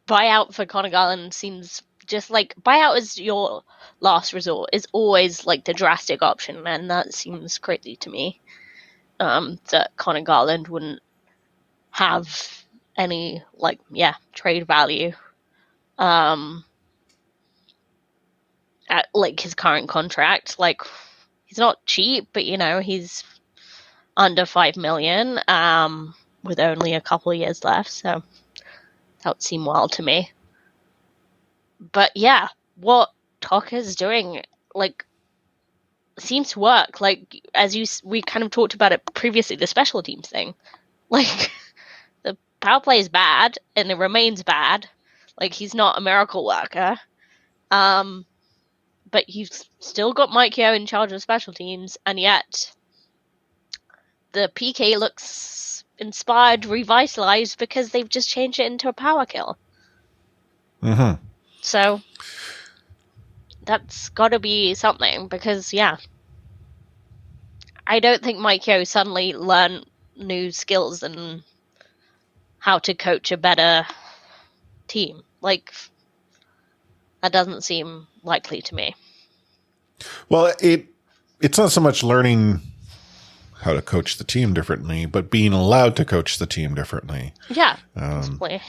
E: buyout for Connor Garland seems just like buyout is your last resort, is always like the drastic option, and that seems crazy to me. That Connor Garland wouldn't have any trade value at like his current contract. Like, he's not cheap, but he's under $5 million with only a couple of years left, so that would seem wild to me. But yeah, what Tocchet is doing, like, seems to work. Like, we kind of talked about it previously, the special teams thing. Like, the power play is bad, and it remains bad. Like, he's not a miracle worker. But he's still got Mike Yeo in charge of special teams, and yet the PK looks inspired, revitalized, because they've just changed it into a power kill.
D: Mm-hmm.
E: So that's got to be something, because, I don't think Mike Yeo suddenly learned new skills and how to coach a better team. Like, that doesn't seem likely to me.
D: Well, it's not so much learning how to coach the team differently, but being allowed to coach the team differently.
E: Yeah, possibly.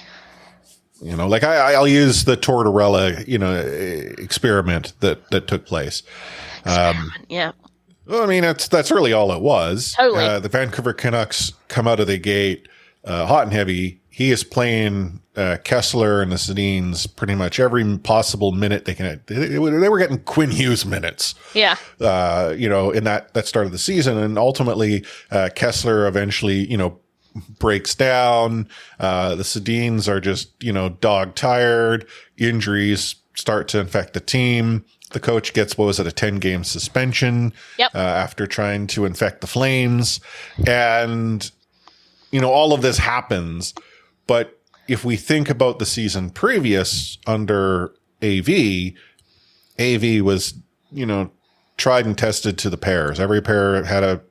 D: Like I'll use the Tortorella, experiment that took place.
E: Yeah.
D: Well, I mean, that's really all it was.
E: Totally.
D: The Vancouver Canucks come out of the gate hot and heavy. He is playing Kessler and the Sedins pretty much every possible minute they can. They were getting Quinn Hughes minutes.
E: Yeah.
D: In that start of the season, and ultimately Kessler eventually, breaks down. The Sedins are just, dog tired. Injuries start to infect the team. The coach gets, a 10-game suspension after trying to infect the Flames. And, all of this happens. But if we think about the season previous under AV was, tried and tested to the pairs. Every pair had a,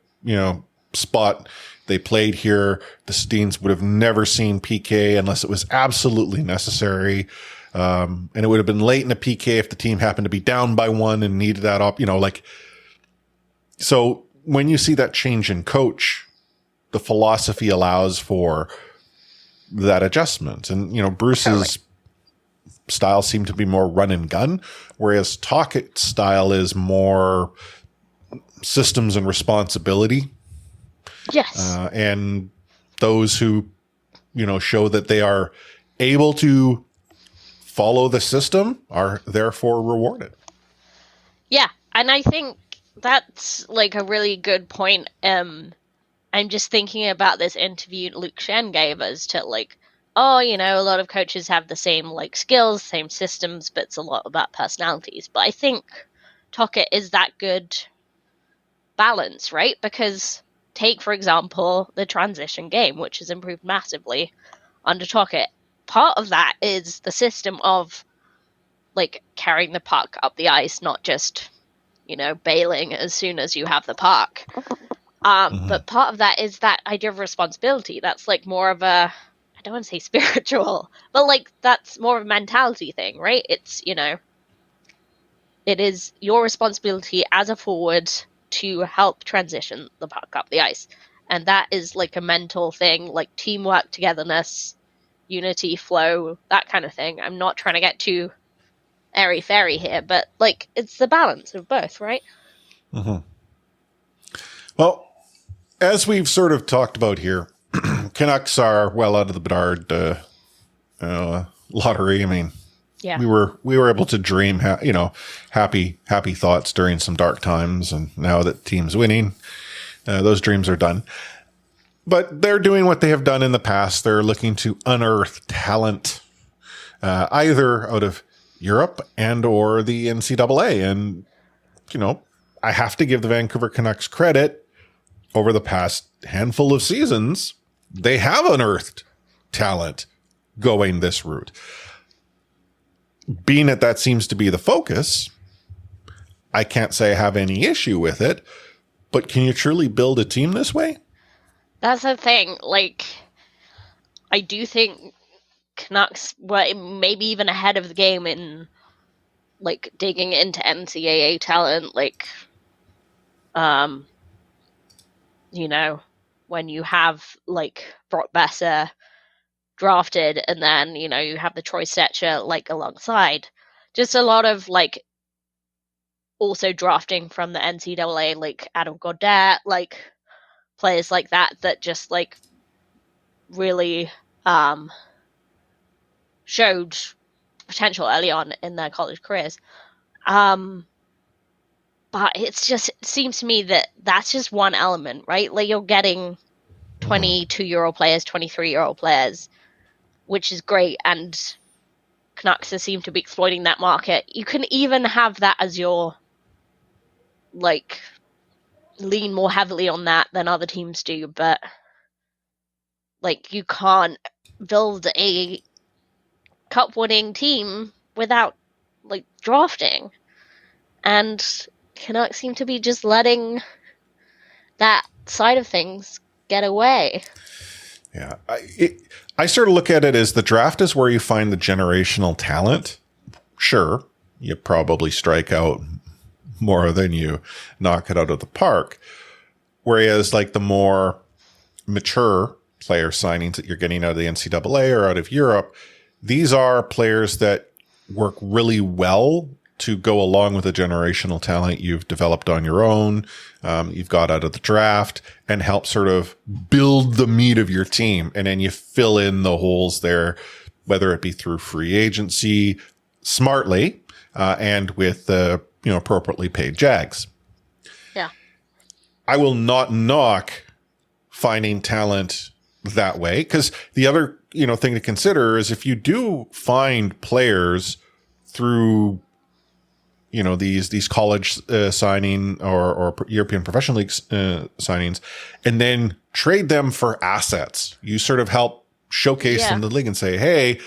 D: spot they played here. The Sedins would have never seen PK unless it was absolutely necessary. And it would have been late in the PK if the team happened to be down by one and needed that so when you see that change in coach, the philosophy allows for that adjustment. And, Bruce's style seemed to be more run and gun, whereas Tocchet's style is more systems and responsibility.
E: Yes.
D: And those who, show that they are able to follow the system are therefore rewarded.
E: Yeah. And I think that's like a really good point. I'm just thinking about this interview Luke Shen gave us to a lot of coaches have the same skills, same systems, but it's a lot about personalities. But I think Tocchet is that good balance, right? Because take, for example, the transition game, which has improved massively under Tocchet. Part of that is the system of carrying the puck up the ice, not just, bailing as soon as you have the puck. But part of that is that idea of responsibility. That's more of a, I don't want to say spiritual, but that's more of a mentality thing, right? It's, it is your responsibility as a forward to help transition the puck up the ice. And that is a mental thing, teamwork, togetherness, unity, flow, that kind of thing. I'm not trying to get too airy-fairy here, but like it's the balance of both, right?
D: Mm-hmm. Well, as we've sort of talked about here, Canucks are well out of the Bedard lottery. I mean,
E: Yeah.
D: we were able to dream, happy thoughts during some dark times, and now that the team's winning, those dreams are done. But they're doing what they have done in the past. They're looking to unearth talent, either out of Europe and or the NCAA. And, I have to give the Vancouver Canucks credit. Over the past handful of seasons, they have unearthed talent going this route. Being that seems to be the focus, I can't say I have any issue with it, but can you truly build a team this way?
E: That's the thing. Like, I do think Canucks were maybe even ahead of the game in, like, digging into NCAA talent. Like, when you have, like, Brock Besser drafted and then, you have the Troy Stecher, like, alongside. Just a lot of, like, also drafting from the NCAA, like, Adam Gaudette, like, players like that just, like, really showed potential early on in their college careers. But it seems to me that that's just one element, right? Like, you're getting 22-year-old players, 23-year-old players, which is great, and Canucks seem to be exploiting that market. You can even have that as your, like, lean more heavily on that than other teams do, but, like, you can't build a cup-winning team without, like, drafting. And Canucks seem to be just letting that side of things get away.
D: Yeah. I sort of look at it as the draft is where you find the generational talent. Sure, you probably strike out more than you knock it out of the park. Whereas, like, the more mature player signings that you're getting out of the NCAA or out of Europe, these are players that work really well to go along with the generational talent you've developed on your own, you've got out of the draft, and help sort of build the meat of your team. And then you fill in the holes there, whether it be through free agency, smartly, and with appropriately paid Jags.
E: Yeah.
D: I will not knock finding talent that way, because the other thing to consider is if you do find players through these college signing or European professional league signings, and then trade them for assets, you sort of help showcase them in the league and say, hey,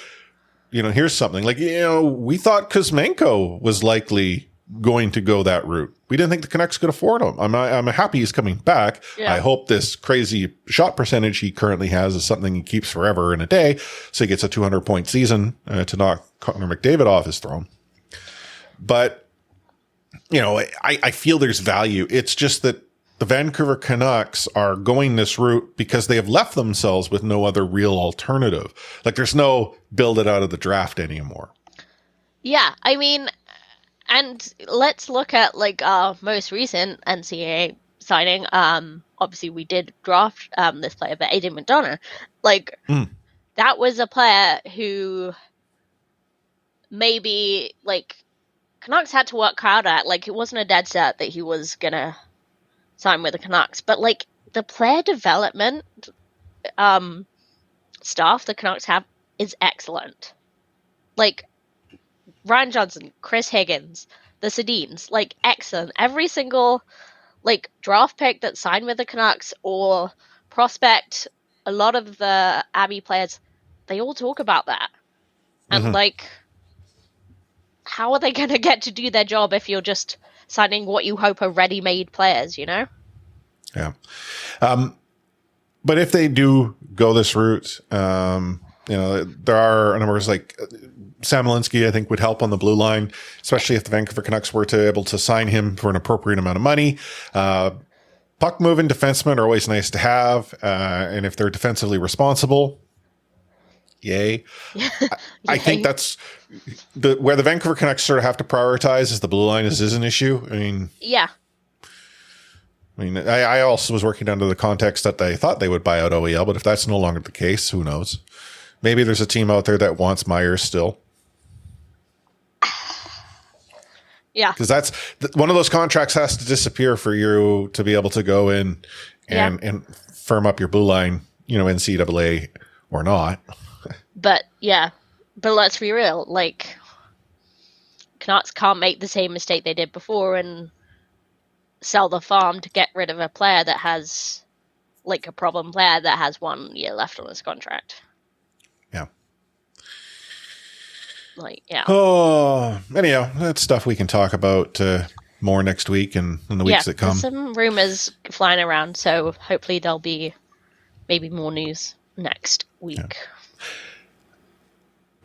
D: here's something like, we thought Kuzmenko was likely going to go that route. We didn't think the Canucks could afford him. I'm happy he's coming back. Yeah. I hope this crazy shot percentage he currently has is something he keeps forever in a day, so he gets a 200-point season to knock Connor McDavid off his throne. But I feel there's value. It's just that the Vancouver Canucks are going this route because they have left themselves with no other real alternative. Like, there's no build it out of the draft anymore.
E: Yeah, I mean, and let's look at, like, our most recent NCAA signing. Obviously, we did draft this player, but Aiden McDonough. Like, that was a player who maybe, like, Canucks had to work hard at. Like, it wasn't a dead set that he was gonna sign with the Canucks, but, like, the player development staff the Canucks have is excellent. Like, Ryan Johnson, Chris Higgins, the Sedins, like, excellent. Every single, like, draft pick that signed with the Canucks or prospect, a lot of the Abbey players, they all talk about that. And, like, how are they going to get to do their job if you're just signing what you hope are ready-made players, Yeah.
D: But if they do go this route, there are numbers like Sam Malinsky, I think, would help on the blue line, especially if the Vancouver Canucks were to able to sign him for an appropriate amount of money. Puck moving defensemen are always nice to have. And if they're defensively responsible, yay. I think that's, where the Vancouver Canucks sort of have to prioritize is the blue line is an issue.
E: Yeah.
D: I also was working under the context that they thought they would buy out OEL, but if that's no longer the case, who knows? Maybe there's a team out there that wants Myers still.
E: Yeah.
D: Because that's one of those contracts has to disappear for you to be able to go in and firm up your blue line, NCAA or not.
E: But let's be real. Like, Canucks can't make the same mistake they did before and sell the farm to get rid of a player that has, like, a problem player that has 1 year left on his contract.
D: Yeah.
E: Oh,
D: anyhow, that's stuff we can talk about more next week and in the weeks that come.
E: There's some rumors flying around, so hopefully there'll be maybe more news next week.
D: Yeah.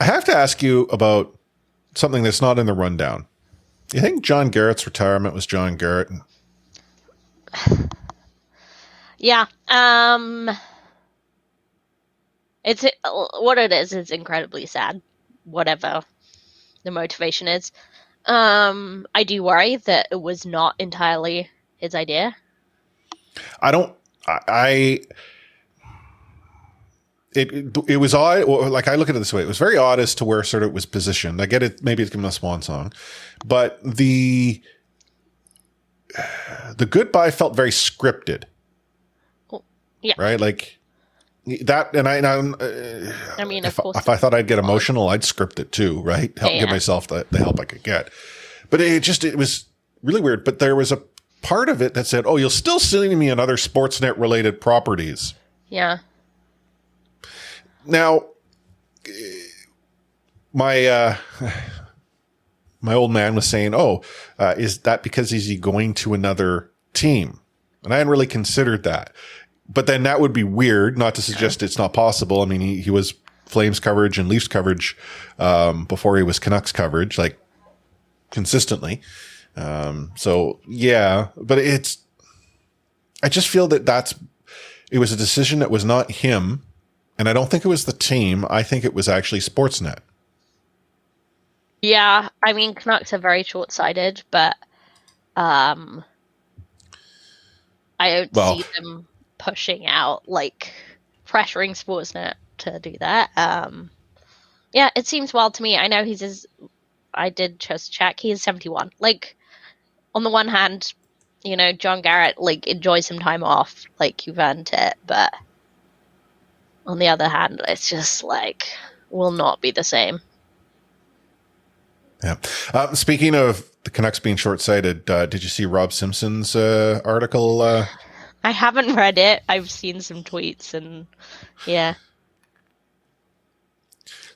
D: I have to ask you about something that's not in the rundown. You think John Garrett's retirement was John Garrett?
E: Yeah. It's what it is. It's incredibly sad. Whatever the motivation is. I do worry that it was not entirely his idea.
D: It was odd. Like, I look at it this way. It was very odd as to where sort of it was positioned. I get it. Maybe it's given a swan song, but the goodbye felt very scripted.
E: Yeah.
D: Right. Like that. And I mean, of course, if I thought I'd get emotional, I'd script it too. Right. Give myself the help I could get. But it was really weird. But there was a part of it that said, "Oh, you'll still see me in other Sportsnet related properties."
E: Yeah.
D: Now, my old man was saying, is that because is he going to another team? And I hadn't really considered that. But then that would be weird, not to suggest it's not possible. I mean, he was Flames coverage and Leafs coverage before he was Canucks coverage, like, consistently. So, yeah. But I just feel that it was a decision that was not him. And I don't think it was the team. I think it was actually Sportsnet.
E: Yeah, I mean, Canucks are very short-sighted, but I don't see them pushing out, like, pressuring Sportsnet to do that. Yeah, it seems wild to me. I know I did just check, he is 71. Like, on the one hand, John Garrett, like, enjoys some time off, like, you've earned it, but on the other hand, it's just like, will not be the same.
D: Yeah. Speaking of the Canucks being short-sighted, did you see Rob Simpson's article?
E: I haven't read it. I've seen some tweets and yeah.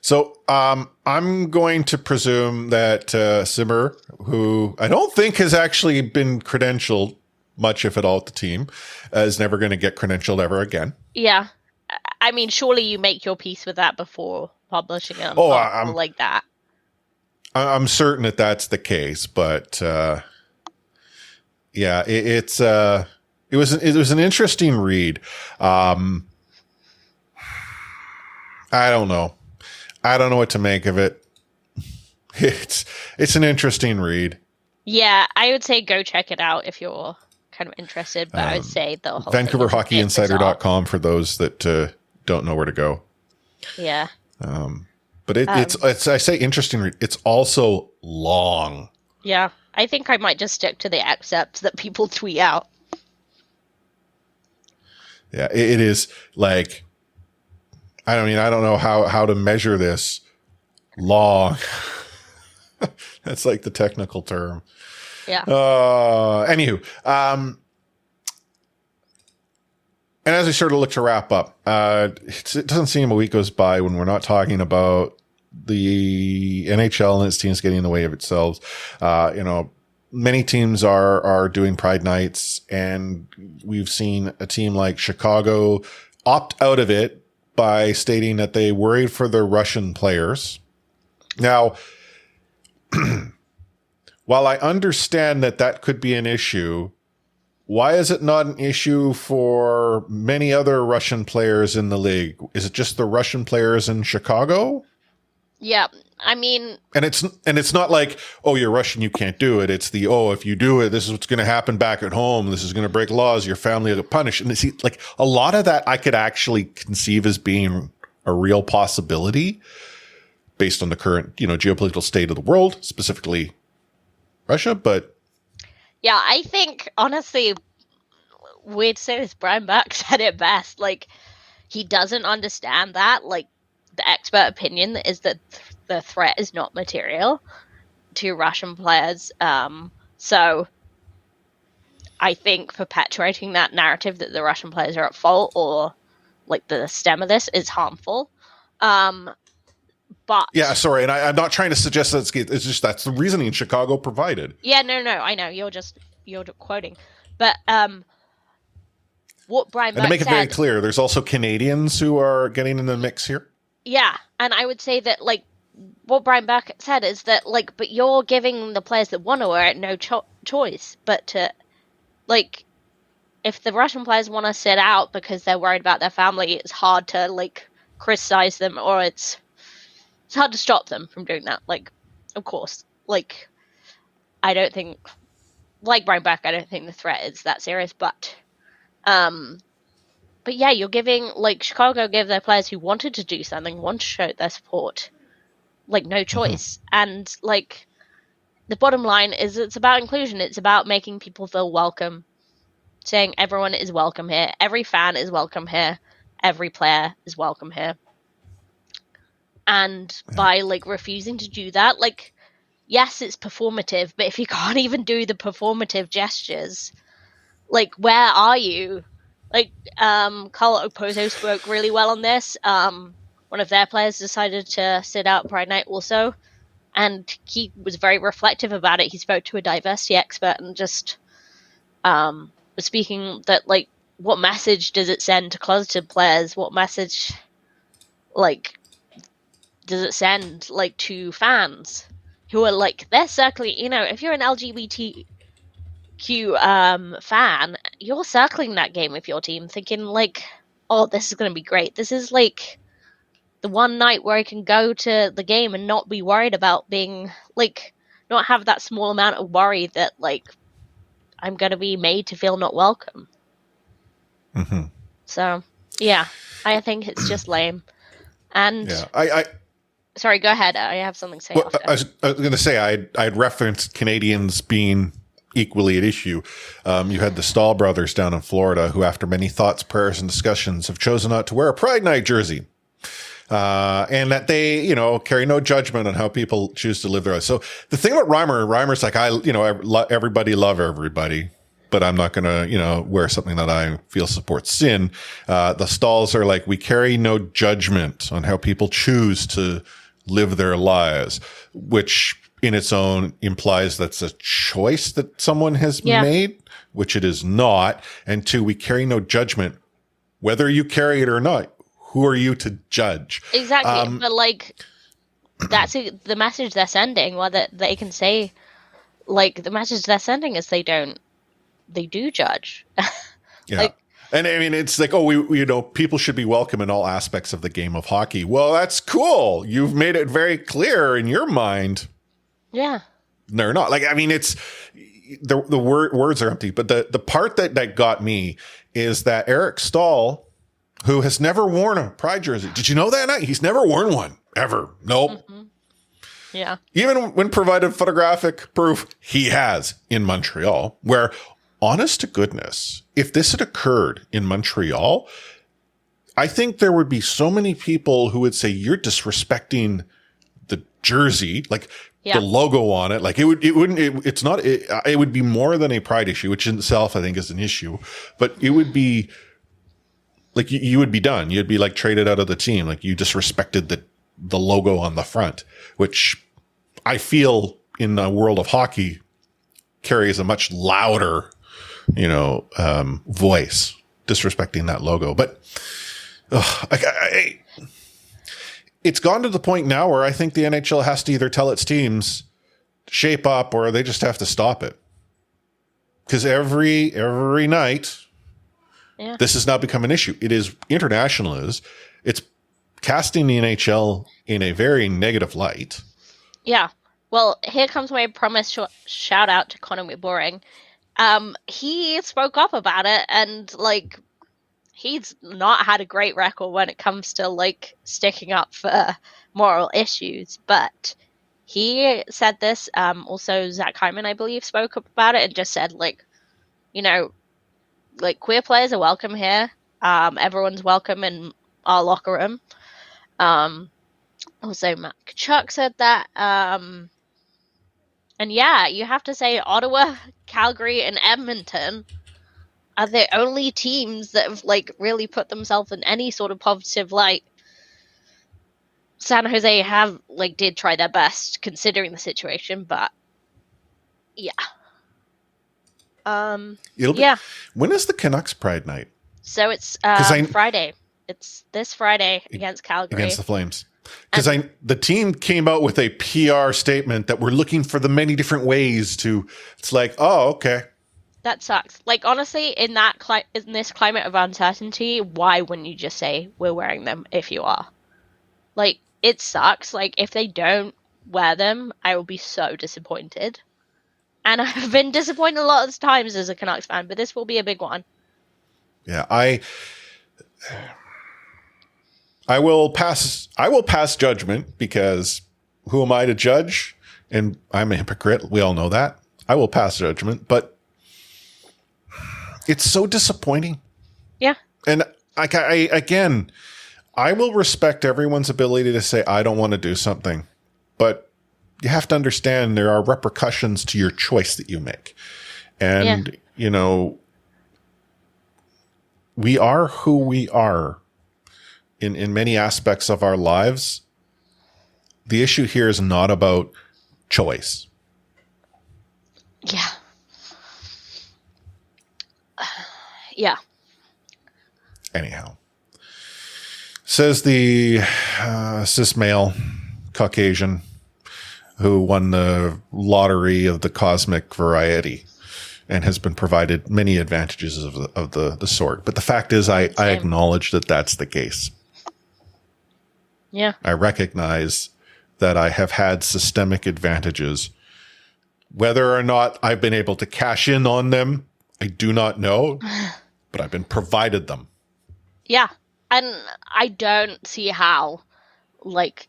D: So I'm going to presume that Simmer, who I don't think has actually been credentialed much, if at all, at the team, is never going to get credentialed ever again.
E: Yeah. I mean, surely you make your peace with that before publishing it like that.
D: I'm certain that that's the case, but yeah, it was an interesting read. I don't know what to make of it. It's an interesting read.
E: Yeah, I would say go check it out if you're kind of interested, but I would say the whole
D: VancouverHockeyInsider.com for those that don't know where to go.
E: Yeah.
D: But it's I say interesting read. It's also long.
E: Yeah. I think I might just stick to the excerpts that people tweet out.
D: Yeah, it is like, I don't know how to measure this. Long. That's like the technical term.
E: Yeah.
D: Anywho, and as we sort of look to wrap up, it doesn't seem a week goes by when we're not talking about the NHL and its teams getting in the way of itself. Many teams are doing Pride Nights, and we've seen a team like Chicago opt out of it by stating that they worried for their Russian players. Now, while I understand that could be an issue, why is it not an issue for many other Russian players in the league? Is it just the Russian players in Chicago?
E: Yeah, I mean,
D: and it's not like, oh, you're Russian, you can't do it. It's the, oh, if you do it, this is what's going to happen back at home. This is going to break laws. Your family will get punished. And see, like a lot of that, I could actually conceive as being a real possibility based on the current, geopolitical state of the world, specifically Russia. But
E: yeah, I think honestly, weird to say this, Brian Burke said it best. Like, he doesn't understand that. Like, the expert opinion is that the threat is not material to Russian players. So I think perpetuating that narrative that the Russian players are at fault or like the stem of this is harmful. But
D: yeah, sorry. And I'm not trying to suggest that it's just, that's the reasoning Chicago provided.
E: Yeah, no, I know you're quoting, but, what Brian Burke
D: and to make it
E: said,
D: very clear, there's also Canadians who are getting in the mix here.
E: Yeah, and I would say that, like, what Brian Burke said is that, like, but you're giving the players that want to wear it no choice, but to, like, if the Russian players want to sit out because they're worried about their family, it's hard to, like, criticize them, or it's hard to stop them from doing that. Like, of course, like, I don't think, like Brian Burke, I don't think the threat is that serious, but yeah, you're giving, like, Chicago gave their players who wanted to do something, want to show their support, like, no choice. And, like, the bottom line is it's about inclusion. It's about making people feel welcome, saying everyone is welcome here. Every fan is welcome here. Every player is welcome here. And by, like, refusing to do that, like, yes, it's performative, but if you can't even do the performative gestures, like, where are you? Like, Carl Okposo spoke really well on this. One of their players decided to sit out Pride Night also, and he was very reflective about it. He spoke to a diversity expert and just was speaking that, like, what message does it send to closeted players? What message, like, does it send, like, to fans who are, like, they're circling, if you're an LGBTQ fan, you're circling that game with your team thinking, like, oh, this is going to be great. This is, like, the one night where I can go to the game and not be worried about being, like, not have that small amount of worry that, like, I'm going to be made to feel not welcome. So, yeah, I think it's just lame. And
D: yeah,
E: sorry, go ahead. I have something to say after.
D: I was going to say, I'd referenced Canadians being equally at issue. You had the Stahl brothers down in Florida who, after many thoughts, prayers, and discussions, have chosen not to wear a Pride Night jersey. And that they, carry no judgment on how people choose to live their lives. So the thing about Reimer's like, everybody love everybody, but I'm not going to, wear something that I feel supports sin. The Stahls are like, we carry no judgment on how people choose to live their lives, which in its own implies that's a choice that someone has made, which it is not. And two, we carry no judgment, whether you carry it or not. Who are you to judge?
E: Exactly. But, like, that's the message they're sending. Whether they can say, like, the message they're sending is they do judge.
D: Yeah.
E: Like,
D: and I mean, it's like, oh, people should be welcome in all aspects of the game of hockey. Well, that's cool. You've made it very clear in your mind.
E: Yeah.
D: They're not. Like, I mean, it's the words are empty. But the part that got me is that Eric Stahl, who has never worn a Pride jersey. Did you know that? He's never worn one, ever. Nope.
E: Yeah.
D: Even when provided photographic proof, he has in Montreal, where, honest to goodness, if this had occurred in Montreal, I think there would be so many people who would say, you're disrespecting the jersey, like the logo on it. Like it would be more than a Pride issue, which in itself I think is an issue, but it would be, like, you would be done. You'd be, like, traded out of the team. Like, you disrespected the logo on the front, which I feel in the world of hockey carries a much louder, voice, disrespecting that logo. But it's gone to the point now where I think the NHL has to either tell its teams shape up or they just have to stop it. Because every night, this has now become an issue. It is international. It's casting the NHL in a very negative light.
E: Yeah. Well, here comes my promise shout out to Connor McBoring. He spoke up about it, and like, he's not had a great record when it comes to like sticking up for moral issues, but he said this. Also, Zach Hyman, I believe, spoke up about it and just said, like, you know, like, queer players are welcome here. Everyone's welcome in our locker room. Also, Matt Kachuk said that. And yeah, you have to say Ottawa, Calgary, and Edmonton are the only teams that have like really put themselves in any sort of positive light. San Jose did try their best considering the situation, but yeah.
D: When is the Canucks Pride Night?
E: So it's Friday. It's this Friday against Calgary.
D: Against the Flames. Because the team came out with a PR statement that we're looking for the many different ways to. It's like, oh, okay.
E: That sucks. Like, honestly, in this climate of uncertainty, why wouldn't you just say we're wearing them if you are? Like, it sucks. Like, if they don't wear them, I will be so disappointed. And I've been disappointed a lot of times as a Canucks fan, but this will be a big one.
D: Yeah, I will pass judgment, because who am I to judge? And I'm a hypocrite. We all know that. I will pass judgment, but it's so disappointing.
E: Yeah.
D: And I will respect everyone's ability to say, I don't want to do something, but you have to understand there are repercussions to your choice that you make. And, you know, we are who we are in many aspects of our lives. The issue here is not about choice.
E: Yeah. Yeah.
D: Anyhow, says the cis male Caucasian who won the lottery of the cosmic variety and has been provided many advantages of the sort. But the fact is, I acknowledge that that's the case.
E: Yeah.
D: I recognize that I have had systemic advantages. Whether or not I've been able to cash in on them, I do not know, but I've been provided them.
E: Yeah. And I don't see how, like,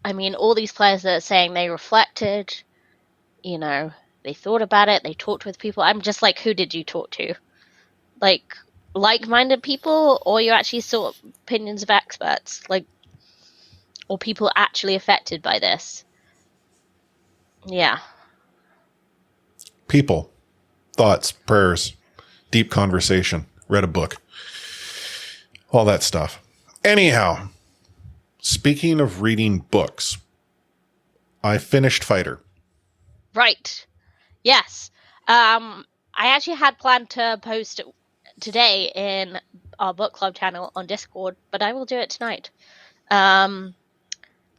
E: I mean, all these players that are saying they reflected, you know, they thought about it, they talked with people. I'm just like, who did you talk to? Like-minded people, or you actually sought opinions of experts, like, or people actually affected by this? Yeah.
D: People, thoughts, prayers, deep conversation, read a book, all that stuff. Anyhow, speaking of reading books, I finished Fighter.
E: Right. Yes. I actually had planned to post it today in our book club channel on Discord, but I will do it tonight.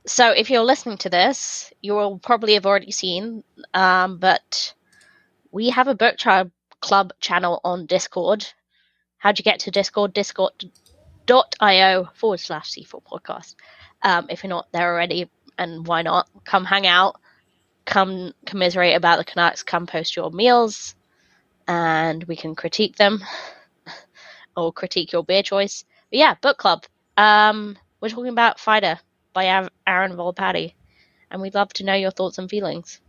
E: So if you're listening to this, you will probably have already seen, but we have a book club channel on Discord. How'd you get to Discord? Discord.io/C4 podcast. If you're not there already, and why not? Come hang out, come commiserate about the Canucks, come post your meals, and we can critique them, or critique your beer choice. But yeah, book club. We're talking about Fighter by Aaron Volpatti, and we'd love to know your thoughts and feelings.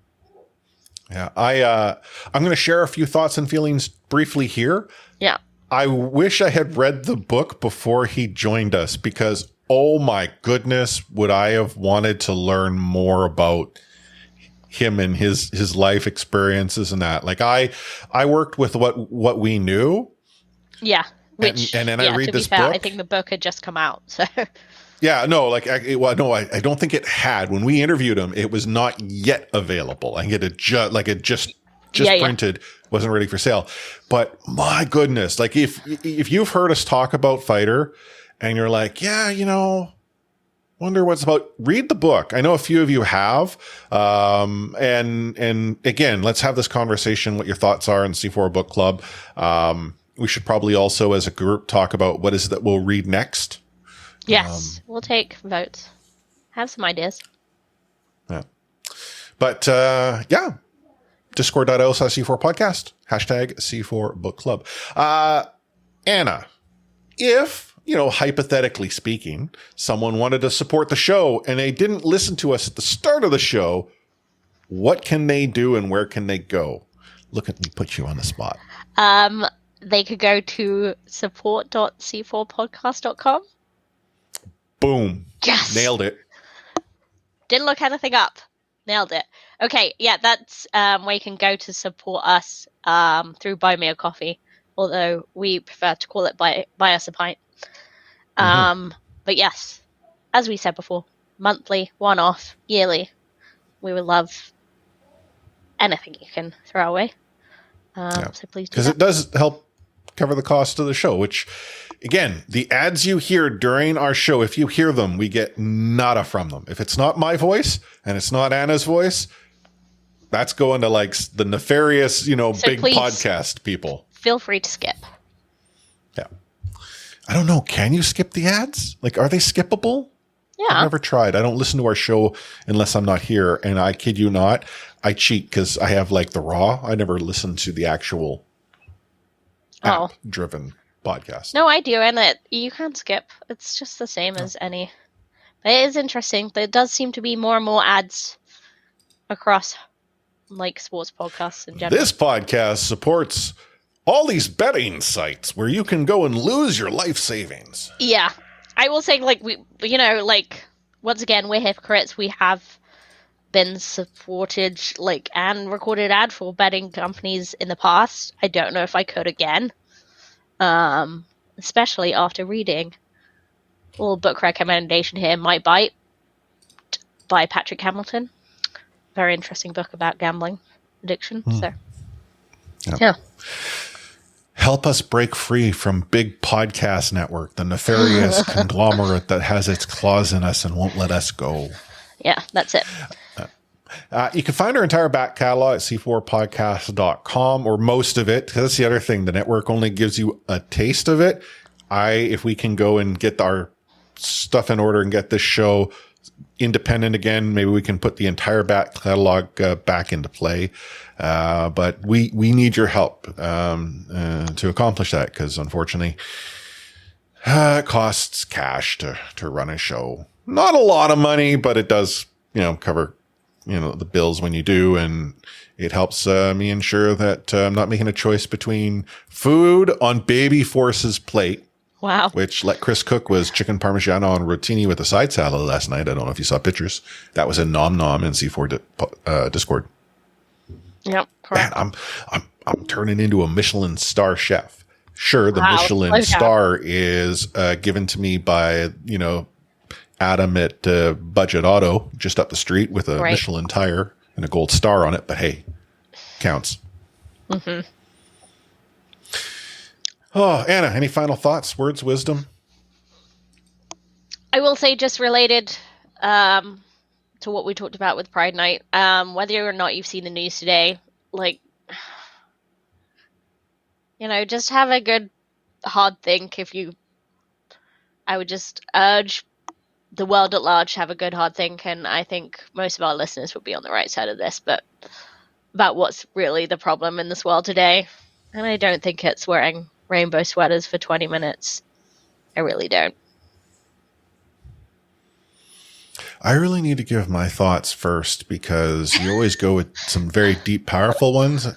D: Yeah, I'm going to share a few thoughts and feelings briefly here.
E: Yeah.
D: I wish I had read the book before he joined us, because, oh my goodness, would I have wanted to learn more about him and his life experiences and that. Like, I worked with what we knew.
E: Yeah. Which,
D: and then I read this book.
E: I think the book had just come out, so...
D: Yeah, no, I don't think it had. When we interviewed him, it was not yet available. I think it had just printed, wasn't ready for sale. But my goodness, like if you've heard us talk about Fighter and you're like, yeah, you know, wonder what's about, read the book. I know a few of you have. And again, let's have this conversation, what your thoughts are in C4 Book Club. We should probably also as a group talk about what is it that we'll read next.
E: Yes, we'll take votes. Have some ideas.
D: Yeah. But yeah, discord.io/C4 podcast, hashtag C4 book club. Anna, if, hypothetically speaking, someone wanted to support the show and they didn't listen to us at the start of the show, what can they do and where can they go? Look at me, put you on the spot.
E: They could go to support.c4podcast.com.
D: Boom.
E: Yes.
D: Nailed it.
E: Didn't look anything up. Nailed it. Okay, yeah, that's where you can go to support us through Buy Me a Coffee, although we prefer to call it Buy Us a Pint. But yes, as we said before, monthly, one-off, yearly. We would love anything you can throw away. So please do that.
D: Because it does help cover the cost of the show, which, again, the ads you hear during our show, if you hear them, we get nada from them. If it's not my voice and it's not Anna's voice, that's going to like the nefarious, big podcast people.
E: Feel free to skip.
D: Yeah. I don't know. Can you skip the ads? Like, are they skippable?
E: Yeah.
D: I've never tried. I don't listen to our show unless I'm not here. And I kid you not, I cheat because I have like the raw. I never listen to the actual app-driven podcast.
E: No, I do, and you can skip. It's just the same as any. But it is interesting. There does seem to be more and more ads across like sports podcasts in general.
D: This podcast supports all these betting sites where you can go and lose your life savings.
E: Yeah. I will say, once again, we're hypocrites. We have been supported, and recorded ad for betting companies in the past. I don't know if I could again. Especially after reading a little book recommendation here, Might Bite by Patrick Hamilton. Very interesting book about gambling addiction. So, yeah.
D: Help us break free from Big Podcast Network, the nefarious conglomerate that has its claws in us and won't let us go.
E: Yeah, that's it.
D: You can find our entire back catalog at c4podcast.com, or most of it. That's the other thing. The network only gives you a taste of it. If we can go and get our stuff in order and get this show independent again, maybe we can put the entire back catalog back into play. But we need your help to accomplish that, because unfortunately, it costs cash to run a show. Not a lot of money, but it does, cover the bills when you do, and it helps me ensure that I'm not making a choice between food on Baby Force's plate.
E: Wow.
D: Which, let Chris cook, was chicken parmigiano and rotini with a side salad last night. I don't know if you saw pictures. That was in Nom Nom in C4 Discord.
E: Yep. Correct.
D: Man, I'm turning into a Michelin star chef. Sure, the Michelin star is given to me by, Adam at Budget Auto just up the street with a Michelin tire and a gold star on it. But hey, counts. Mm-hmm. Oh, Anna, any final thoughts, words, wisdom?
E: I will say, just related to what we talked about with Pride Night, whether or not you've seen the news today, just have a good hard think. I would just urge the world at large to have a good hard think, and I think most of our listeners would be on the right side of this, but about what's really the problem in this world today. And I don't think it's wearing rainbow sweaters for 20 minutes. I really don't.
D: I really need to give my thoughts first, because you always go with some very deep, powerful ones.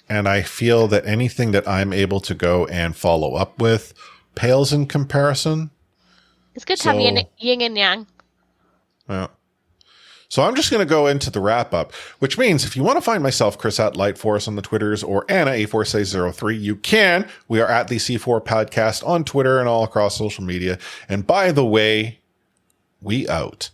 D: And I feel that anything that I'm able to go and follow up with pales in comparison.
E: It's good to have yin and yang.
D: Yeah. So I'm just going to go into the wrap up, which means if you want to find myself, Chris at Lightforce on the Twitters, or Anna A4say03, you can. We are at the C4 Podcast on Twitter and all across social media. And by the way, we out.